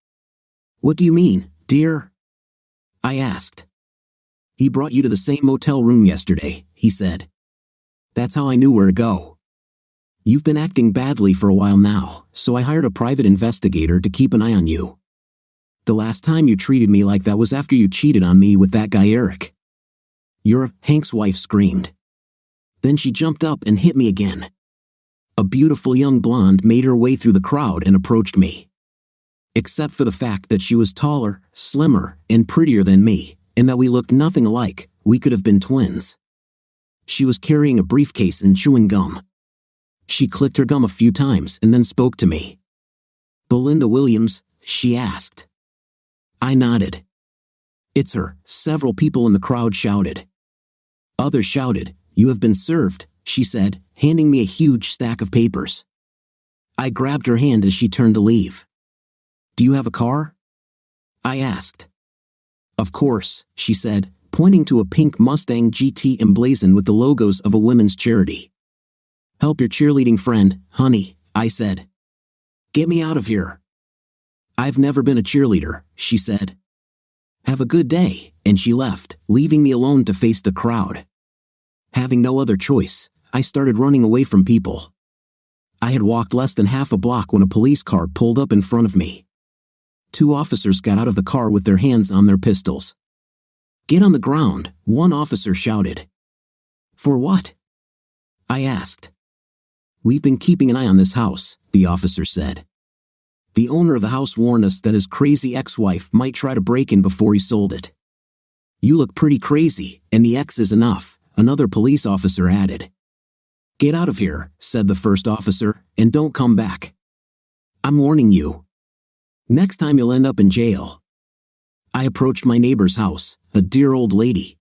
"What do you mean, dear?" I asked. "He brought you to the same motel room yesterday," he said. "That's how I knew where to go. You've been acting badly for a while now, so I hired a private investigator to keep an eye on you. The last time you treated me like that was after you cheated on me with that guy Eric." Hank's wife screamed. Then she jumped up and hit me again. A beautiful young blonde made her way through the crowd and approached me. except for the fact that she was taller, slimmer, and prettier than me, and that we looked nothing alike. We could have been twins. She was carrying a briefcase and chewing gum. She clicked her gum a few times and then spoke to me. "Belinda Williams?" she asked. I nodded. "It's her," several people in the crowd shouted. Others shouted, "You have been served," she said, handing me a huge stack of papers. I grabbed her hand as she turned to leave. "Do you have a car?" I asked. "Of course," she said, pointing to a pink Mustang GT emblazoned with the logos of a women's charity. "Help your cheerleading friend, honey," I said. "Get me out of here." "I've never been a cheerleader," she said. "Have a good day," and she left, leaving me alone to face the crowd. Having no other choice, I started running away from people. I had walked less than half a block when a police car pulled up in front of me. 2 officers got out of the car with their hands on their pistols. "Get on the ground," one officer shouted. "For what?" I asked. "We've been keeping an eye on this house," the officer said. "The owner of the house warned us that his crazy ex-wife might try to break in before he sold it." "You look pretty crazy, and the ex is enough," another police officer added. "Get out of here," said the first officer, "and don't come back. I'm warning you. Next time you'll end up in jail." I approached my neighbor's house, a dear old lady.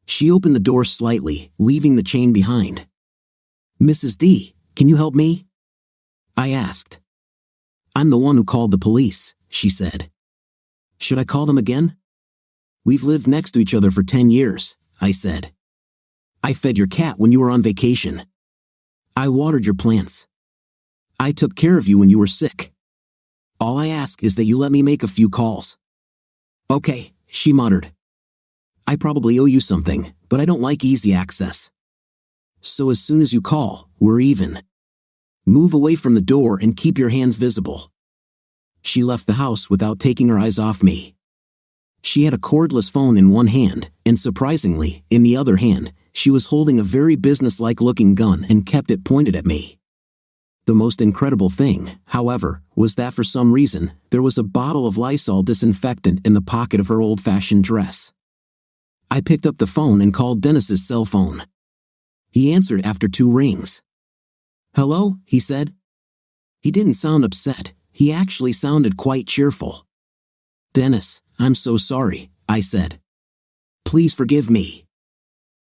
She opened the door slightly, leaving the chain behind. "Mrs. D, can you help me?" I asked. "I'm the one who called the police," she said. "Should I call them again?" "We've lived next to each other for 10 years, I said. "I fed your cat when you were on vacation. I watered your plants. I took care of you when you were sick. All I ask is that you let me make a few calls." "Okay," she muttered. "I probably owe you something, but I don't like easy access. So as soon as you call, we're even. Move away from the door and keep your hands visible." She left the house without taking her eyes off me. She had a cordless phone in one hand, and surprisingly, in the other hand, she was holding a very businesslike looking gun and kept it pointed at me. The most incredible thing, however, was that for some reason, there was a bottle of Lysol disinfectant in the pocket of her old-fashioned dress. I picked up the phone and called Dennis's cell phone. He answered after 2 rings. "Hello," he said. He didn't sound upset, he actually sounded quite cheerful. "Dennis, I'm so sorry," I said. "Please forgive me.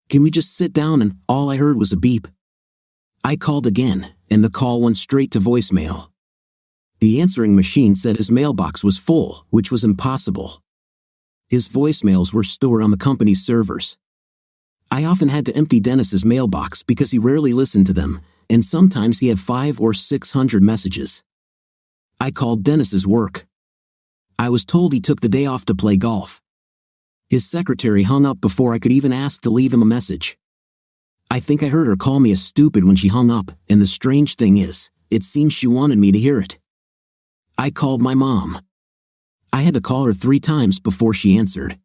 Can we just sit down?" And all I heard was a beep. I called again, and the call went straight to voicemail. The answering machine said his mailbox was full, which was impossible. His voicemails were stored on the company's servers. I often had to empty Dennis's mailbox because he rarely listened to them, and sometimes he had 500 or 600 messages. I called Dennis's work. I was told he took the day off to play golf. His secretary hung up before I could even ask to leave him a message. I think I heard her call me a stupid when she hung up, and the strange thing is, it seems she wanted me to hear it. I called my mom. I had to call her 3 times before she answered.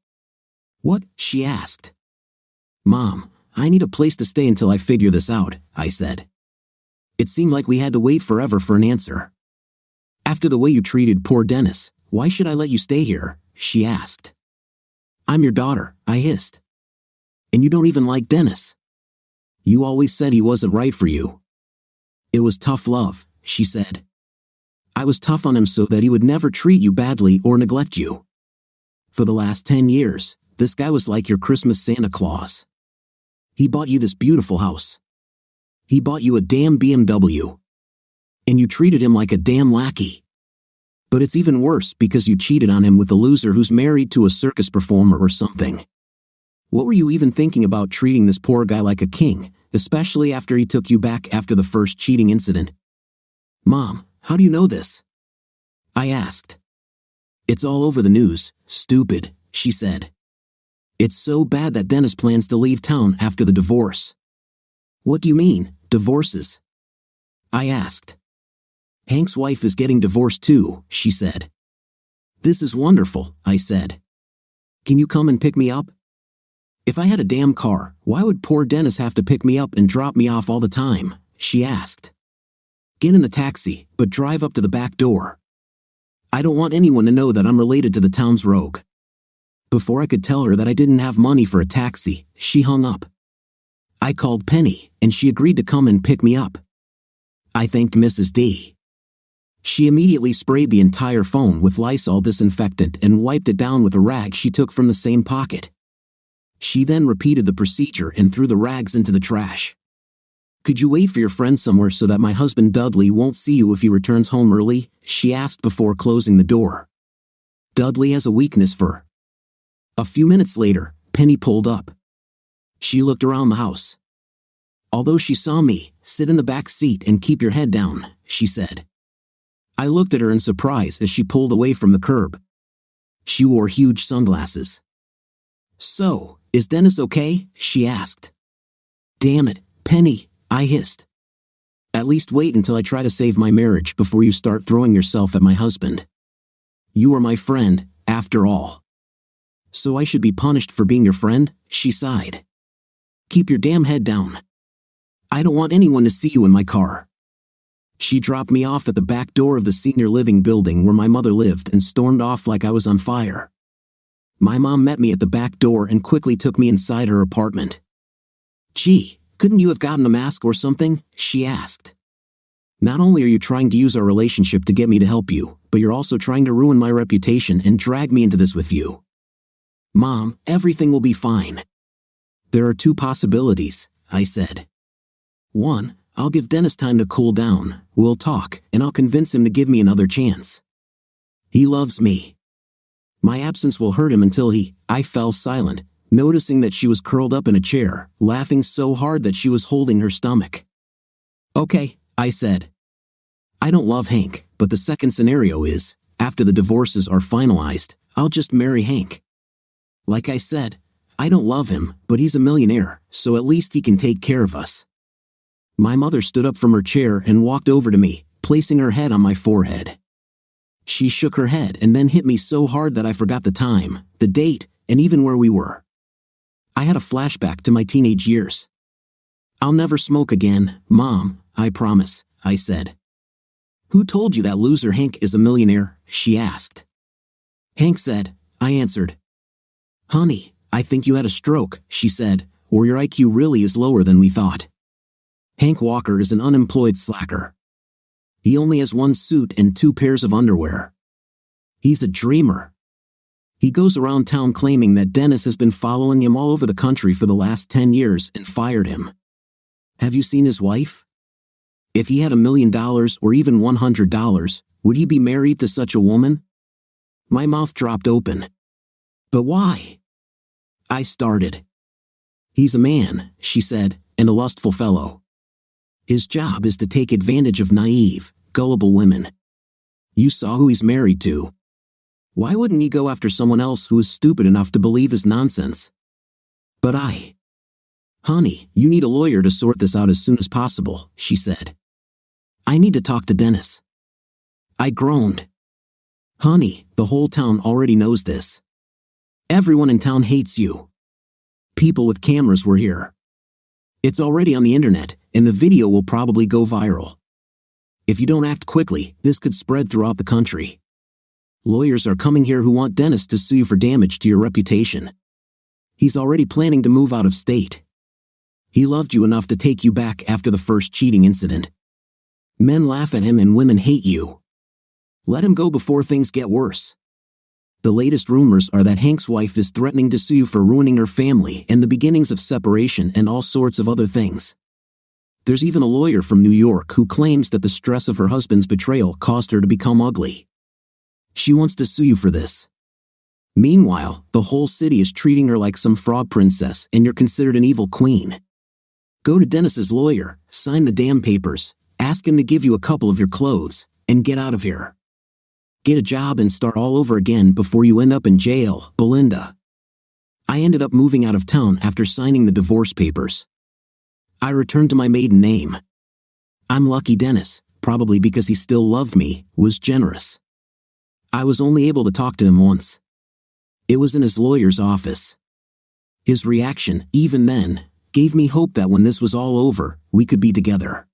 "What?" she asked. "Mom, I need a place to stay until I figure this out," I said. It seemed like we had to wait forever for an answer. "After the way you treated poor Dennis, why should I let you stay here?" she asked. "I'm your daughter," I hissed. "And you don't even like Dennis. You always said he wasn't right for you." "It was tough love," she said. "I was tough on him so that he would never treat you badly or neglect you. For the last 10 years, this guy was like your Christmas Santa Claus. He bought you this beautiful house. He bought you a damn BMW. And you treated him like a damn lackey. But it's even worse because you cheated on him with a loser who's married to a circus performer or something. What were you even thinking about treating this poor guy like a king, especially after he took you back after the first cheating incident?" "Mom, how do you know this?" I asked. "It's all over the news, stupid," she said. "It's so bad that Dennis plans to leave town after the divorce." "What do you mean, divorces?" I asked. "Hank's wife is getting divorced too," she said. "This is wonderful," I said. "Can you come and pick me up?" "If I had a damn car, why would poor Dennis have to pick me up and drop me off all the time?" she asked. "Get in the taxi, but drive up to the back door." I don't want anyone to know that I'm related to the town's rogue." Before I could tell her that I didn't have money for a taxi, she hung up. I called Penny, and she agreed to come and pick me up. I thanked Mrs. D. She immediately sprayed the entire phone with Lysol disinfectant and wiped it down with a rag she took from the same pocket. She then repeated the procedure and threw the rags into the trash. "Could you wait for your friend somewhere so that my husband Dudley won't see you if he returns home early?" she asked before closing the door. Dudley has a weakness for. A few minutes later, Penny pulled up. She looked around the house. "Although she saw me, sit in the back seat and keep your head down," she said. I looked at her in surprise as she pulled away from the curb. She wore huge sunglasses. "So, is Dennis okay?" she asked. "Damn it, Penny," I hissed. "At least wait until I try to save my marriage before you start throwing yourself at my husband. You are my friend, after all." "So I should be punished for being your friend?" she sighed. "Keep your damn head down. I don't want anyone to see you in my car." She dropped me off at the back door of the senior living building where my mother lived and stormed off like I was on fire. My mom met me at the back door and quickly took me inside her apartment. "Gee, couldn't you have gotten a mask or something?" she asked. "Not only are you trying to use our relationship to get me to help you, but you're also trying to ruin my reputation and drag me into this with you." "Mom, everything will be fine." "There are two possibilities," I said. "One, I'll give Dennis time to cool down, we'll talk, and I'll convince him to give me another chance. He loves me. My absence will hurt him until he—" I fell silent, noticing that she was curled up in a chair, laughing so hard that she was holding her stomach. "Okay," I said. "I don't love Hank, but the second scenario is, after the divorces are finalized, I'll just marry Hank. Like I said, I don't love him, but he's a millionaire, so at least he can take care of us." My mother stood up from her chair and walked over to me, placing her head on my forehead. She shook her head and then hit me so hard that I forgot the time, the date, and even where we were. I had a flashback to my teenage years. "I'll never smoke again, Mom, I promise," I said. "Who told you that loser Hank is a millionaire?" she asked. "Hank said," I answered. "Honey, I think you had a stroke," she said, "or your IQ really is lower than we thought. Hank Walker is an unemployed slacker. He only has one suit and 2 pairs of underwear. He's a dreamer. He goes around town claiming that Dennis has been following him all over the country for the last 10 years and fired him. Have you seen his wife? If he had $1 million or even $100, would he be married to such a woman?" My mouth dropped open. "But why?" I started. "He's a man," she said, "and a lustful fellow. His job is to take advantage of naive, gullible women. You saw who he's married to. Why wouldn't he go after someone else who is stupid enough to believe his nonsense?" But "Honey, you need a lawyer to sort this out as soon as possible," she said. "I need to talk to Dennis." I groaned. "Honey, the whole town already knows this. Everyone in town hates you. People with cameras were here. It's already on the internet, and the video will probably go viral. If you don't act quickly, this could spread throughout the country. Lawyers are coming here who want Dennis to sue you for damage to your reputation. He's already planning to move out of state. He loved you enough to take you back after the first cheating incident. Men laugh at him and women hate you. Let him go before things get worse. The latest rumors are that Hank's wife is threatening to sue you for ruining her family and the beginnings of separation and all sorts of other things. There's even a lawyer from New York who claims that the stress of her husband's betrayal caused her to become ugly. She wants to sue you for this. Meanwhile, the whole city is treating her like some frog princess and you're considered an evil queen. Go to Dennis's lawyer, sign the damn papers, ask him to give you a couple of your clothes, and get out of here. Get a job and start all over again before you end up in jail, Belinda." I ended up moving out of town after signing the divorce papers. I returned to my maiden name. I'm lucky Dennis, probably because he still loved me, was generous. I was only able to talk to him once. It was in his lawyer's office. His reaction, even then, gave me hope that when this was all over, we could be together.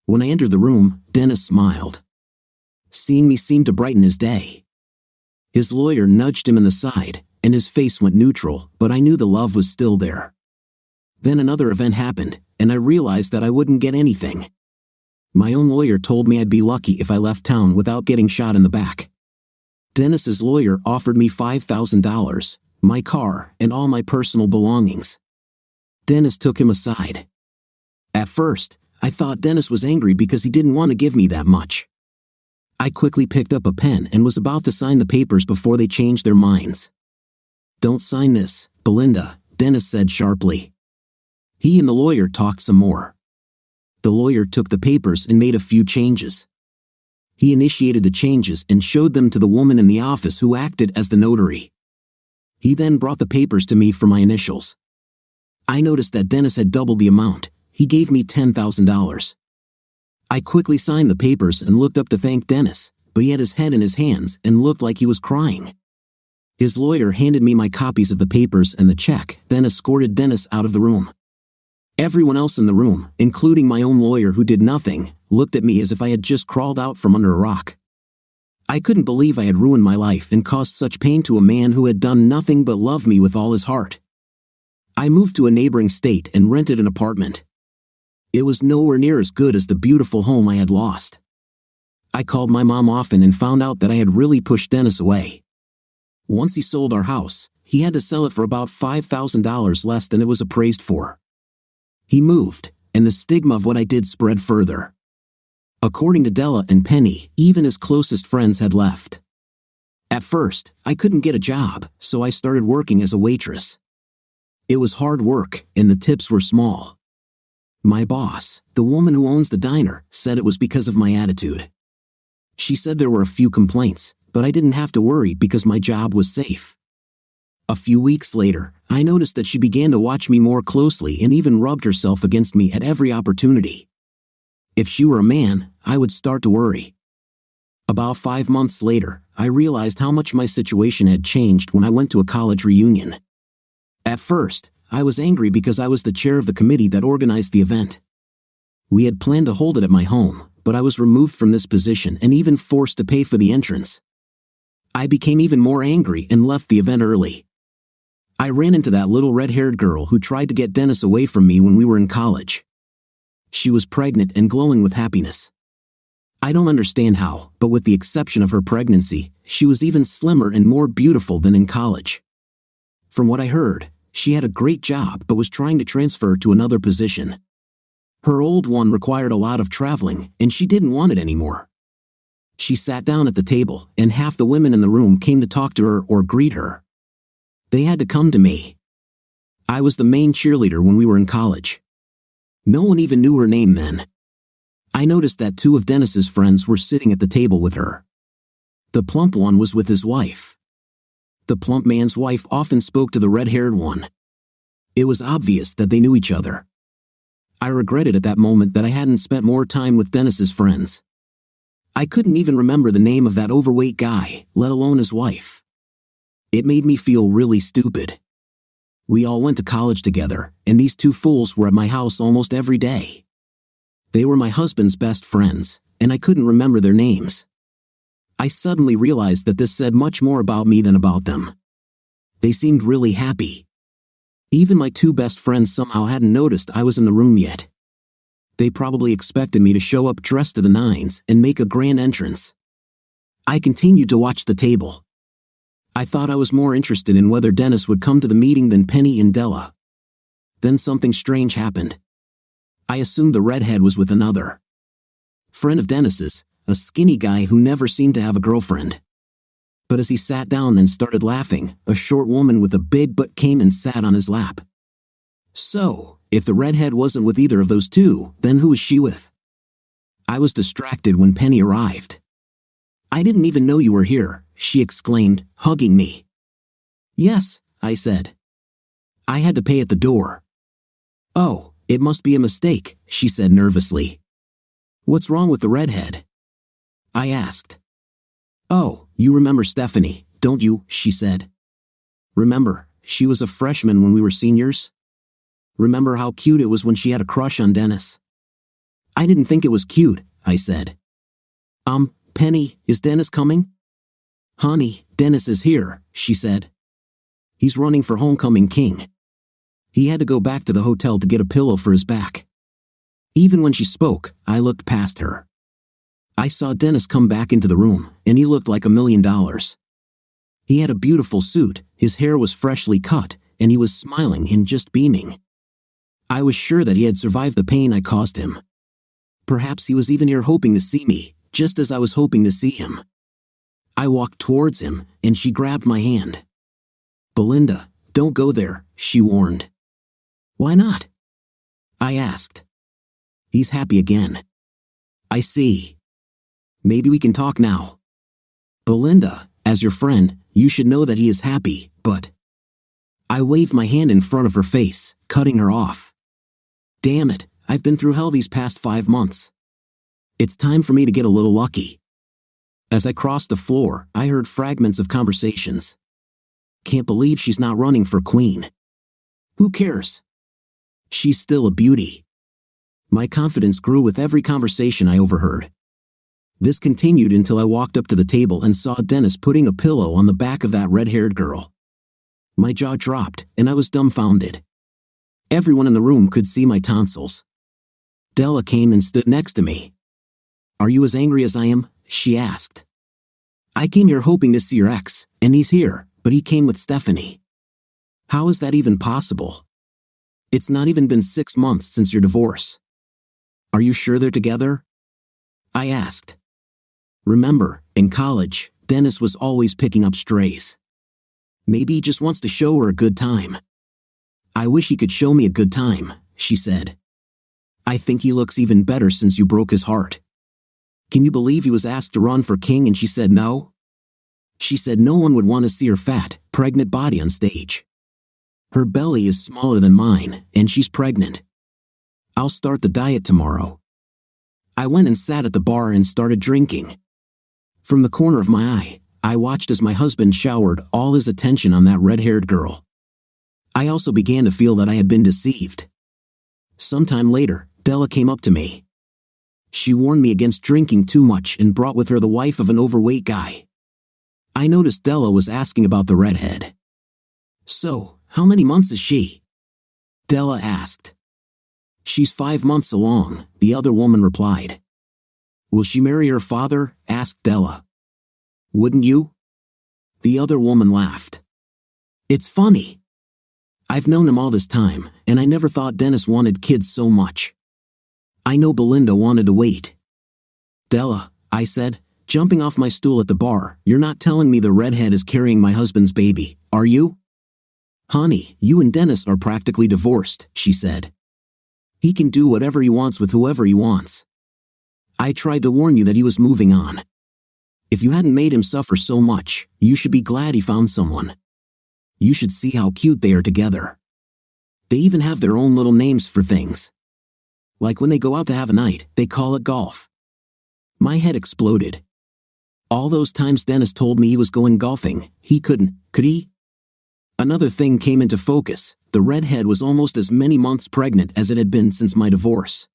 When I entered the room, Dennis smiled. seeing me seemed to brighten his day. His lawyer nudged him in the side, and his face went neutral, but I knew the love was still there. Then another event happened, and I realized that I wouldn't get anything. My own lawyer told me I'd be lucky if I left town without getting shot in the back. Dennis's lawyer offered me $5,000, my car, and all my personal belongings. Dennis took him aside. At first, I thought Dennis was angry because he didn't want to give me that much. I quickly picked up a pen and was about to sign the papers before they changed their minds. "Don't sign this, Belinda," Dennis said sharply. He and the lawyer talked some more. The lawyer took the papers and made a few changes. He initiated the changes and showed them to the woman in the office who acted as the notary. He then brought the papers to me for my initials. I noticed that Dennis had doubled the amount. He gave me $10,000. I quickly signed the papers and looked up to thank Dennis, but he had his head in his hands and looked like he was crying. His lawyer handed me my copies of the papers and the check, then escorted Dennis out of the room. Everyone else in the room, including my own lawyer who did nothing, looked at me as if I had just crawled out from under a rock. I couldn't believe I had ruined my life and caused such pain to a man who had done nothing but love me with all his heart. I moved to a neighboring state and rented an apartment. It was nowhere near as good as the beautiful home I had lost. I called my mom often and found out that I had really pushed Dennis away. Once he sold our house, he had to sell it for about $5,000 less than it was appraised for. He moved, and the stigma of what I did spread further. According to Della and Penny, even his closest friends had left. At first, I couldn't get a job, so I started working as a waitress. It was hard work, and the tips were small. My boss, the woman who owns the diner, said it was because of my attitude. She said there were a few complaints, but I didn't have to worry because my job was safe. A few weeks later, I noticed that she began to watch me more closely and even rubbed herself against me at every opportunity. If she were a man, I would start to worry. About 5 months later, I realized how much my situation had changed when I went to a college reunion. At first, I was angry because I was the chair of the committee that organized the event. We had planned to hold it at my home, but I was removed from this position and even forced to pay for the entrance. I became even more angry and left the event early. I ran into that little red-haired girl who tried to get Dennis away from me when we were in college. She was pregnant and glowing with happiness. I don't understand how, but with the exception of her pregnancy, she was even slimmer and more beautiful than in college. From what I heard, she had a great job but was trying to transfer to another position. Her old one required a lot of traveling, and she didn't want it anymore. She sat down at the table, and half the women in the room came to talk to her or greet her. They had to come to me. I was the main cheerleader when we were in college. No one even knew her name then. I noticed that 2 of Dennis's friends were sitting at the table with her. The plump one was with his wife. The plump man's wife often spoke to the red-haired one. It was obvious that they knew each other. I regretted at that moment that I hadn't spent more time with Dennis's friends. I couldn't even remember the name of that overweight guy, let alone his wife. It made me feel really stupid. We all went to college together, and these 2 fools were at my house almost every day. They were my husband's best friends, and I couldn't remember their names. I suddenly realized that this said much more about me than about them. They seemed really happy. Even my 2 best friends somehow hadn't noticed I was in the room yet. They probably expected me to show up dressed to the nines and make a grand entrance. I continued to watch the table. I thought I was more interested in whether Dennis would come to the meeting than Penny and Della. Then something strange happened. I assumed the redhead was with another friend of Dennis's, a skinny guy who never seemed to have a girlfriend. But as he sat down and started laughing, a short woman with a big butt came and sat on his lap. So, if the redhead wasn't with either of those 2, then who was she with? I was distracted when Penny arrived. "I didn't even know you were here," she exclaimed, hugging me. "Yes," I said. "I had to pay at the door." "Oh, it must be a mistake," she said nervously. "What's wrong with the redhead?" I asked. "Oh, you remember Stephanie, don't you?" she said. "Remember, she was a freshman when we were seniors? Remember how cute it was when she had a crush on Dennis?" "I didn't think it was cute," I said. "Penny, is Dennis coming?" "Honey, Dennis is here," she said. "He's running for homecoming king. He had to go back to the hotel to get a pillow for his back." Even when she spoke, I looked past her. I saw Dennis come back into the room, and he looked like $1 million. He had a beautiful suit, his hair was freshly cut, and he was smiling and just beaming. I was sure that he had survived the pain I caused him. Perhaps he was even here hoping to see me, just as I was hoping to see him. I walked towards him, and she grabbed my hand. "Belinda, don't go there," she warned. "Why not?" I asked. "He's happy again." "I see. Maybe we can talk now." "Belinda, as your friend, you should know that he is happy, but—" I waved my hand in front of her face, cutting her off. "Damn it, I've been through hell these past 5 months. It's time for me to get a little lucky." As I crossed the floor, I heard fragments of conversations. "Can't believe she's not running for queen. Who cares? She's still a beauty." My confidence grew with every conversation I overheard. This continued until I walked up to the table and saw Dennis putting a pillow on the back of that red-haired girl. My jaw dropped, and I was dumbfounded. Everyone in the room could see my tonsils. Della came and stood next to me. "Are you as angry as I am?" she asked. "I came here hoping to see your ex, and he's here, but he came with Stephanie. How is that even possible? It's not even been 6 months since your divorce. Are you sure they're together?" I asked. Remember, in college, Dennis was always picking up strays. Maybe he just wants to show her a good time. "I wish he could show me a good time," she said. "I think he looks even better since you broke his heart. Can you believe he was asked to run for king and she said no? She said no one would want to see her fat, pregnant body on stage. Her belly is smaller than mine, and she's pregnant. I'll start the diet tomorrow." I went and sat at the bar and started drinking. From the corner of my eye, I watched as my husband showered all his attention on that red-haired girl. I also began to feel that I had been deceived. Sometime later, Della came up to me. She warned me against drinking too much and brought with her the wife of an overweight guy. I noticed Della was asking about the redhead. "So, how many months is she?" Della asked. "She's 5 months along," the other woman replied. "Will she marry her father?" asked Della. "Wouldn't you?" The other woman laughed. "It's funny. I've known him all this time, and I never thought Dennis wanted kids so much. I know Belinda wanted to wait." "Della," I said, jumping off my stool at the bar, "you're not telling me the redhead is carrying my husband's baby, are you?" "Honey, you and Dennis are practically divorced," she said. "He can do whatever he wants with whoever he wants. I tried to warn you that he was moving on. If you hadn't made him suffer so much, you should be glad he found someone. You should see how cute they are together. They even have their own little names for things. Like when they go out to have a night, they call it golf." My head exploded. All those times Dennis told me he was going golfing, he couldn't, could he? Another thing came into focus. The redhead was almost as many months pregnant as it had been since my divorce.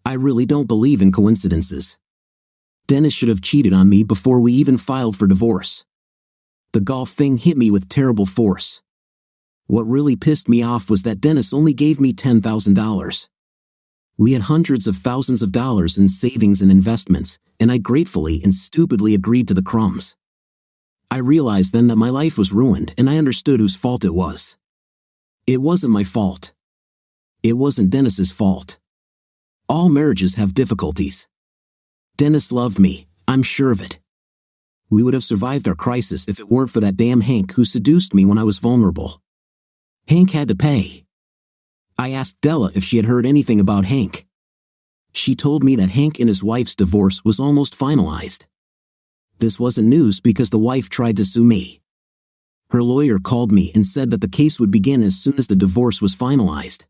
I really don't believe in coincidences. Dennis should have cheated on me before we even filed for divorce. The golf thing hit me with terrible force. What really pissed me off was that Dennis only gave me $10,000. We had hundreds of thousands of dollars in savings and investments, and I gratefully and stupidly agreed to the crumbs. I realized then that my life was ruined, and I understood whose fault it was. It wasn't my fault. It wasn't Dennis's fault. All marriages have difficulties. Dennis loved me, I'm sure of it. We would have survived our crisis if it weren't for that damn Hank who seduced me when I was vulnerable. Hank had to pay. I asked Della if she had heard anything about Hank. She told me that Hank and his wife's divorce was almost finalized. This wasn't news because the wife tried to sue me. Her lawyer called me and said that the case would begin as soon as the divorce was finalized.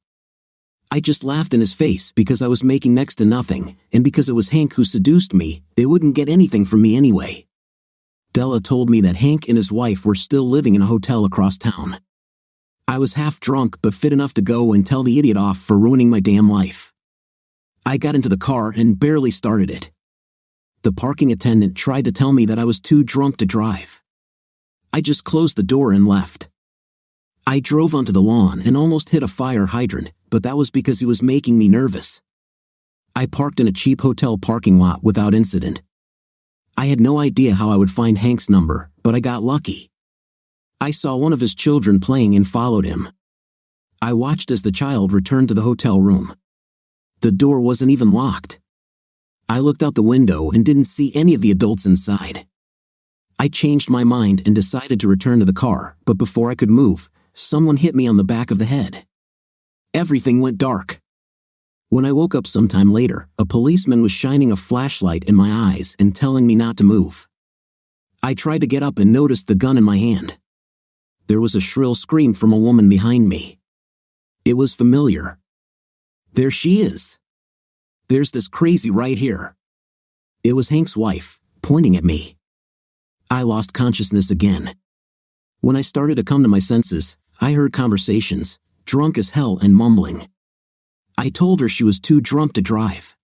I just laughed in his face because I was making next to nothing, and because it was Hank who seduced me, they wouldn't get anything from me anyway. Della told me that Hank and his wife were still living in a hotel across town. I was half drunk but fit enough to go and tell the idiot off for ruining my damn life. I got into the car and barely started it. The parking attendant tried to tell me that I was too drunk to drive. I just closed the door and left. I drove onto the lawn and almost hit a fire hydrant, but that was because he was making me nervous. I parked in a cheap hotel parking lot without incident. I had no idea how I would find Hank's number, but I got lucky. I saw one of his children playing and followed him. I watched as the child returned to the hotel room. The door wasn't even locked. I looked out the window and didn't see any of the adults inside. I changed my mind and decided to return to the car, but before I could move, someone hit me on the back of the head. Everything went dark. When I woke up sometime later, a policeman was shining a flashlight in my eyes and telling me not to move. I tried to get up and noticed the gun in my hand. There was a shrill scream from a woman behind me. It was familiar. There she is. There's this crazy right here. It was Hank's wife, pointing at me. I lost consciousness again. When I started to come to my senses, I heard conversations, drunk as hell and mumbling. I told her she was too drunk to drive.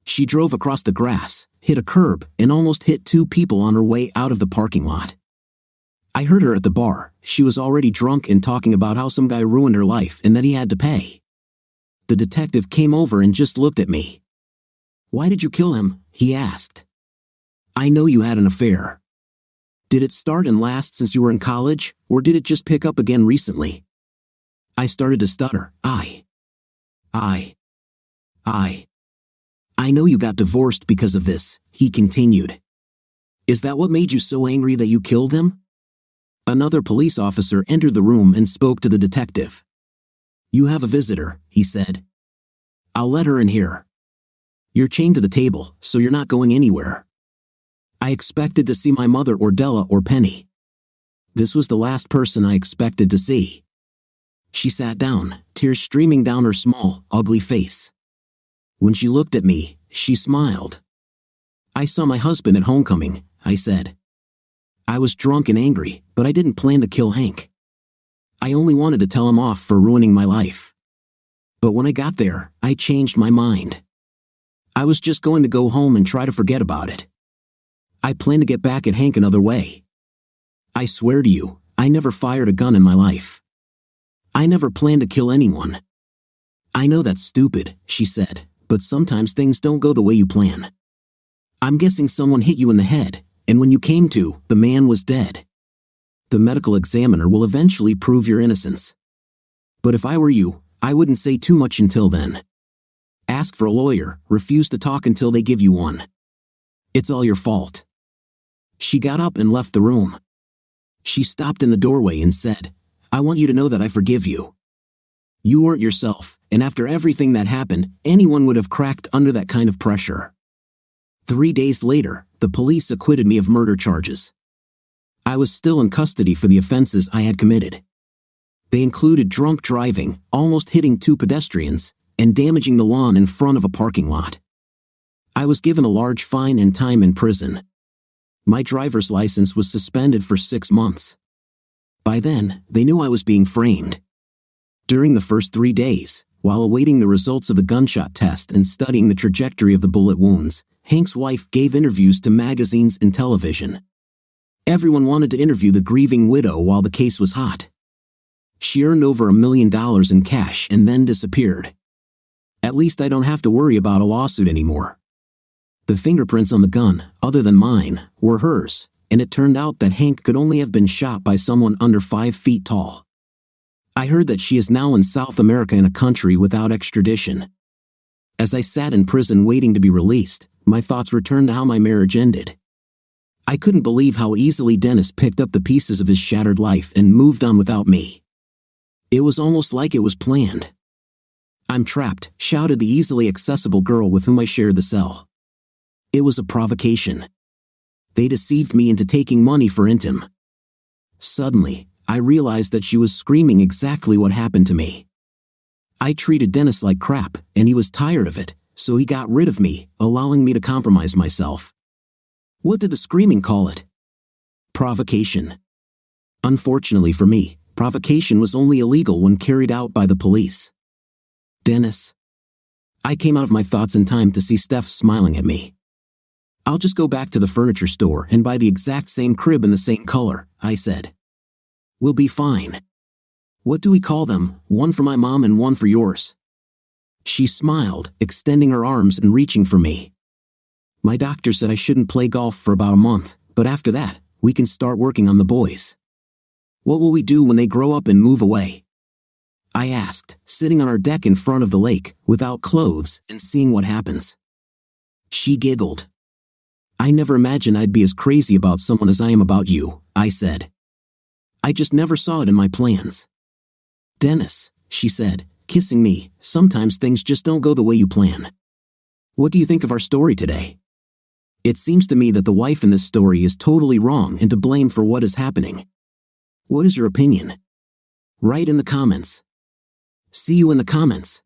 She drove across the grass, hit a curb, and almost hit two people on her way out of the parking lot. I heard her at the bar. She was already drunk and talking about how some guy ruined her life and that he had to pay. The detective came over and just looked at me. "Why did you kill him?" he asked. "I know you had an affair. Did it start and last since you were in college, or did it just pick up again recently?" I started to stutter. I know you got divorced because of this," he continued. "Is that what made you so angry that you killed him?" Another police officer entered the room and spoke to the detective. "You have a visitor," he said. "I'll let her in here. You're chained to the table, so you're not going anywhere." I expected to see my mother or Della or Penny. This was the last person I expected to see. She sat down, tears streaming down her small, ugly face. When she looked at me, she smiled. "I saw my husband at homecoming," I said. "I was drunk and angry, but I didn't plan to kill Hank. I only wanted to tell him off for ruining my life. But when I got there, I changed my mind. I was just going to go home and try to forget about it. I planned to get back at Hank another way. I swear to you, I never fired a gun in my life. I never planned to kill anyone." "I know that's stupid," she said, "but sometimes things don't go the way you plan. I'm guessing someone hit you in the head, and when you came to, the man was dead. The medical examiner will eventually prove your innocence. But if I were you, I wouldn't say too much until then. Ask for a lawyer, refuse to talk until they give you one. It's all your fault." She got up and left the room. She stopped in the doorway and said, "I want you to know that I forgive you. You weren't yourself, and after everything that happened, anyone would have cracked under that kind of pressure." 3 days later, the police acquitted me of murder charges. I was still in custody for the offenses I had committed. They included drunk driving, almost hitting two pedestrians, and damaging the lawn in front of a parking lot. I was given a large fine and time in prison. My driver's license was suspended for 6 months. By then, they knew I was being framed. During the first 3 days, while awaiting the results of the gunshot test and studying the trajectory of the bullet wounds, Hank's wife gave interviews to magazines and television. Everyone wanted to interview the grieving widow while the case was hot. She earned over $1 million in cash and then disappeared. At least I don't have to worry about a lawsuit anymore. The fingerprints on the gun, other than mine, were hers, and it turned out that Hank could only have been shot by someone under 5 feet tall. I heard that she is now in South America in a country without extradition. As I sat in prison waiting to be released, my thoughts returned to how my marriage ended. I couldn't believe how easily Dennis picked up the pieces of his shattered life and moved on without me. It was almost like it was planned. "I'm trapped," shouted the easily accessible girl with whom I shared the cell. It was a provocation. They deceived me into taking money for Intim. Suddenly, I realized that she was screaming exactly what happened to me. I treated Dennis like crap, and he was tired of it, so he got rid of me, allowing me to compromise myself. What did the screaming call it? Provocation. Unfortunately for me, provocation was only illegal when carried out by the police. Dennis. I came out of my thoughts in time to see Steph smiling at me. I'll just go back to the furniture store and buy the exact same crib in the same color, I said. We'll be fine. What do we call them, one for my mom and one for yours? She smiled, extending her arms and reaching for me. My doctor said I shouldn't play golf for about a month, but after that, we can start working on the boys. What will we do when they grow up and move away? I asked, sitting on our deck in front of the lake, without clothes, and seeing what happens. She giggled. I never imagined I'd be as crazy about someone as I am about you, I said. I just never saw it in my plans. Dennis, she said, kissing me, sometimes things just don't go the way you plan. What do you think of our story today? It seems to me that the wife in this story is totally wrong and to blame for what is happening. What is your opinion? Write in the comments. See you in the comments.